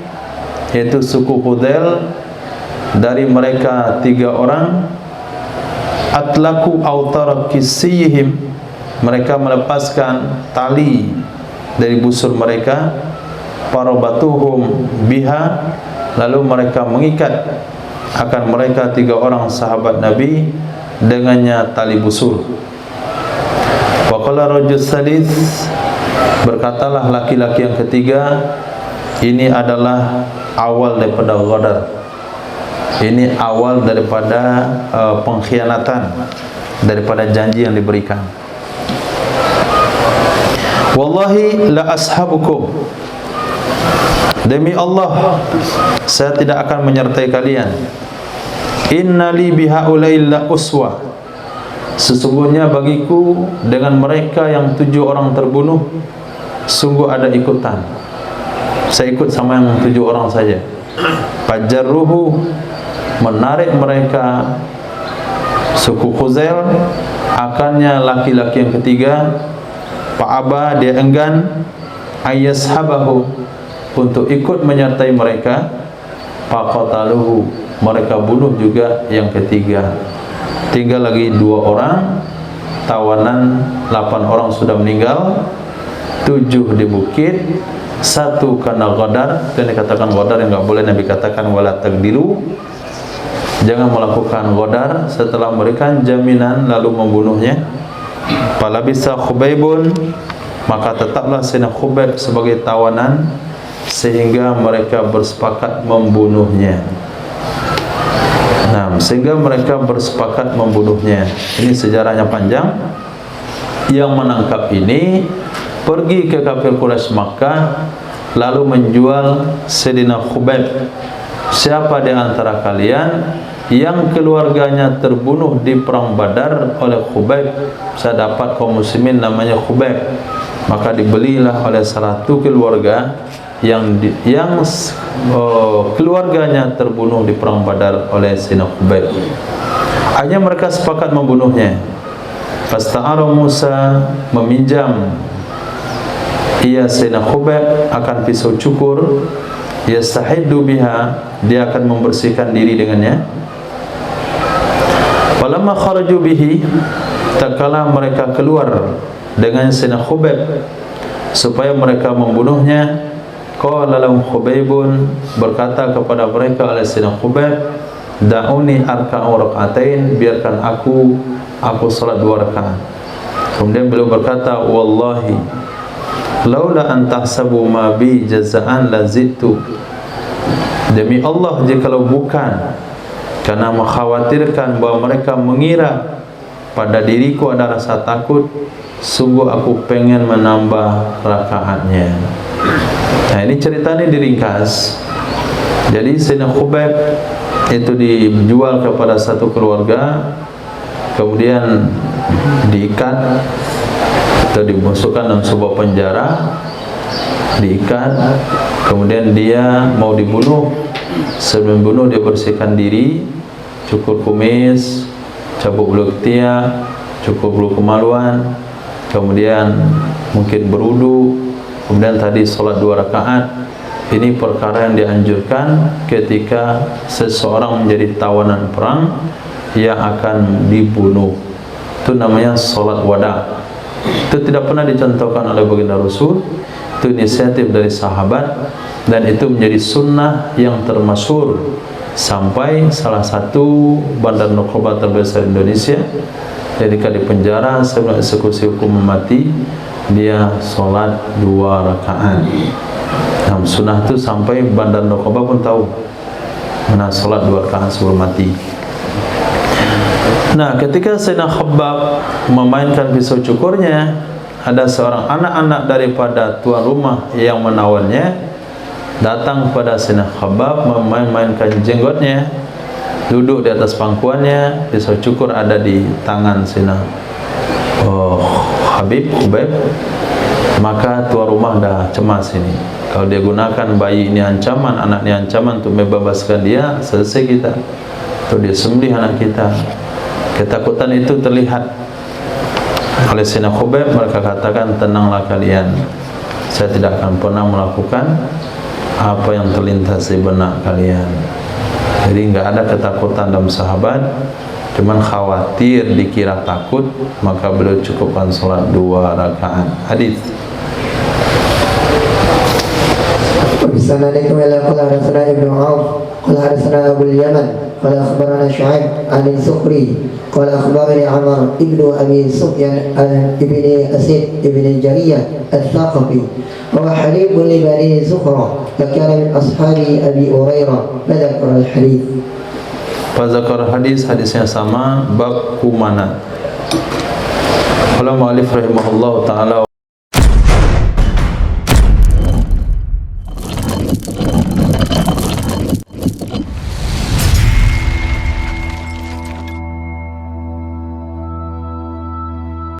yaitu suku Hudzail, dari mereka 3 orang, atlaku autar kisihim, mereka melepaskan tali dari busur mereka, parabatuhum biha, lalu mereka mengikat akan mereka 3 orang sahabat Nabi dengannya tali busur. Wa qala rajul tsalits, berkatalah laki-laki yang ketiga, ini adalah awal daripada ghadar, ini awal daripada pengkhianatan, daripada janji yang diberikan. Wallahi la ashabukum, demi Allah saya tidak akan menyertai kalian. Innali bihaulail la uswa, sesungguhnya bagiku dengan mereka yang 7 orang terbunuh sungguh ada ikutan. Saya ikut sama yang 7 orang saja. Fajarruhu, menarik mereka suku Khuzail, akannya laki-laki yang ketiga. Fa'aba, dia enggan, ayyashabahu, untuk ikut menyertai mereka. Faqataluhu, mereka bunuh juga yang ketiga. Tinggal lagi 2 orang tawanan. 8 orang sudah meninggal, 7 di bukit, 1 karena ghadar. Dan dikatakan ghadar yang enggak boleh Nabi katakan wala tagdilu, jangan melakukan ghadar setelah memberikan jaminan lalu membunuhnya. Falabisa Khubaybun, maka tetaplah Sayyidina Khubayb sebagai tawanan sehingga mereka bersepakat membunuhnya. Nah, sehingga mereka bersepakat membunuhnya. Ini sejarahnya panjang. Yang menangkap ini pergi ke kafir Quraisy Makkah, lalu menjual Sayyidina Khubayb. Siapa di antara kalian yang keluarganya terbunuh di perang Badar oleh Khubayb, saya dapat kaum muslimin namanya Khubayb. Maka dibelilah oleh salah satu keluarga yang keluarganya terbunuh di perang Badar oleh Sayyidina Khubayb. Akhirnya mereka sepakat membunuhnya. Fasta'ara Musa, meminjam ia Sayyidina Khubayb akan pisau cukur, yastahiddu biha, dia akan membersihkan diri dengannya. Falamma kharaju bihi, tak kala mereka keluar dengan Sayyidina Khubayb supaya mereka membunuhnya, qala lahum Khubaybun, berkata kepada mereka oleh Sayyidina Khubayb, da'uni arka'u rak'atain, biarkan aku salat 2 rakaat. Kemudian beliau berkata, wallahi laula an tahsabu ma bi jazaan lazittu, demi Allah jikalau bukan karena mengkhawatirkan bahwa mereka mengira pada diriku ada rasa takut, sungguh aku pengen menambah rakaatnya. Nah, ini ceritanya diringkas. Jadi Sayyidina Khubayb itu dijual kepada satu keluarga, kemudian diikat atau dimasukkan dalam sebuah penjara, diikat, kemudian dia mau dibunuh. Sebelum bunuh dia bersihkan diri, cukur kumis, cabut bulu ketiak, cukur bulu kemaluan, kemudian mungkin berudu, kemudian tadi sholat 2 rakaat. Ini perkara yang dianjurkan ketika seseorang menjadi tawanan perang yang akan dibunuh. Itu namanya sholat wada. Itu tidak pernah dicontohkan oleh baginda Rasul. Itu inisiatif dari sahabat, dan itu menjadi sunnah yang termasyhur sampai salah satu bandar narkoba terbesar Indonesia ketika di penjara sebelum eksekusi hukuman mati, dia sholat 2 rakaat. Nah, sunnah itu sampai bandar narkoba pun tahu mana sholat 2 rakaat sebelum mati. Nah, ketika Sayyidina Khabbab memainkan pisau cukurnya, ada seorang anak-anak daripada tuan rumah yang menawannya datang kepada Sayyidina Khabbab, memain-mainkan jenggotnya, duduk di atas pangkuannya, pisau cukur ada di tangan Sayyidina Khubayb. Maka tuan rumah dah cemas ini. Kalau dia gunakan bayi ini ancaman, anak ini ancaman untuk membebaskan dia, selesai kita. Atau dia sembelih anak kita. Ketakutan itu terlihat oleh Sayyidina Khubayb. Mereka katakan, tenanglah kalian, saya tidak akan pernah melakukan apa yang terlintas di benak kalian. Jadi enggak ada ketakutan dalam sahabat, cuman khawatir dikira takut, maka beliau cukupkan salat 2 rakaat. Hadis. بسندكم إلى قال حدثنا ابن عوف قال حدثنا أبو اليمن قال أخبرنا شعيب عن الزهري قال أخبرني عمر ابن أبي سفيان ابن أسيد ابن الجرية الثقفي وهو حليب لبني زهرة وكان من أصحاب أبي هريرة فذكر الحديث. Fazakar hadisnya sama, bab kumanat. Kalau mu'alif rahimahullah ta'ala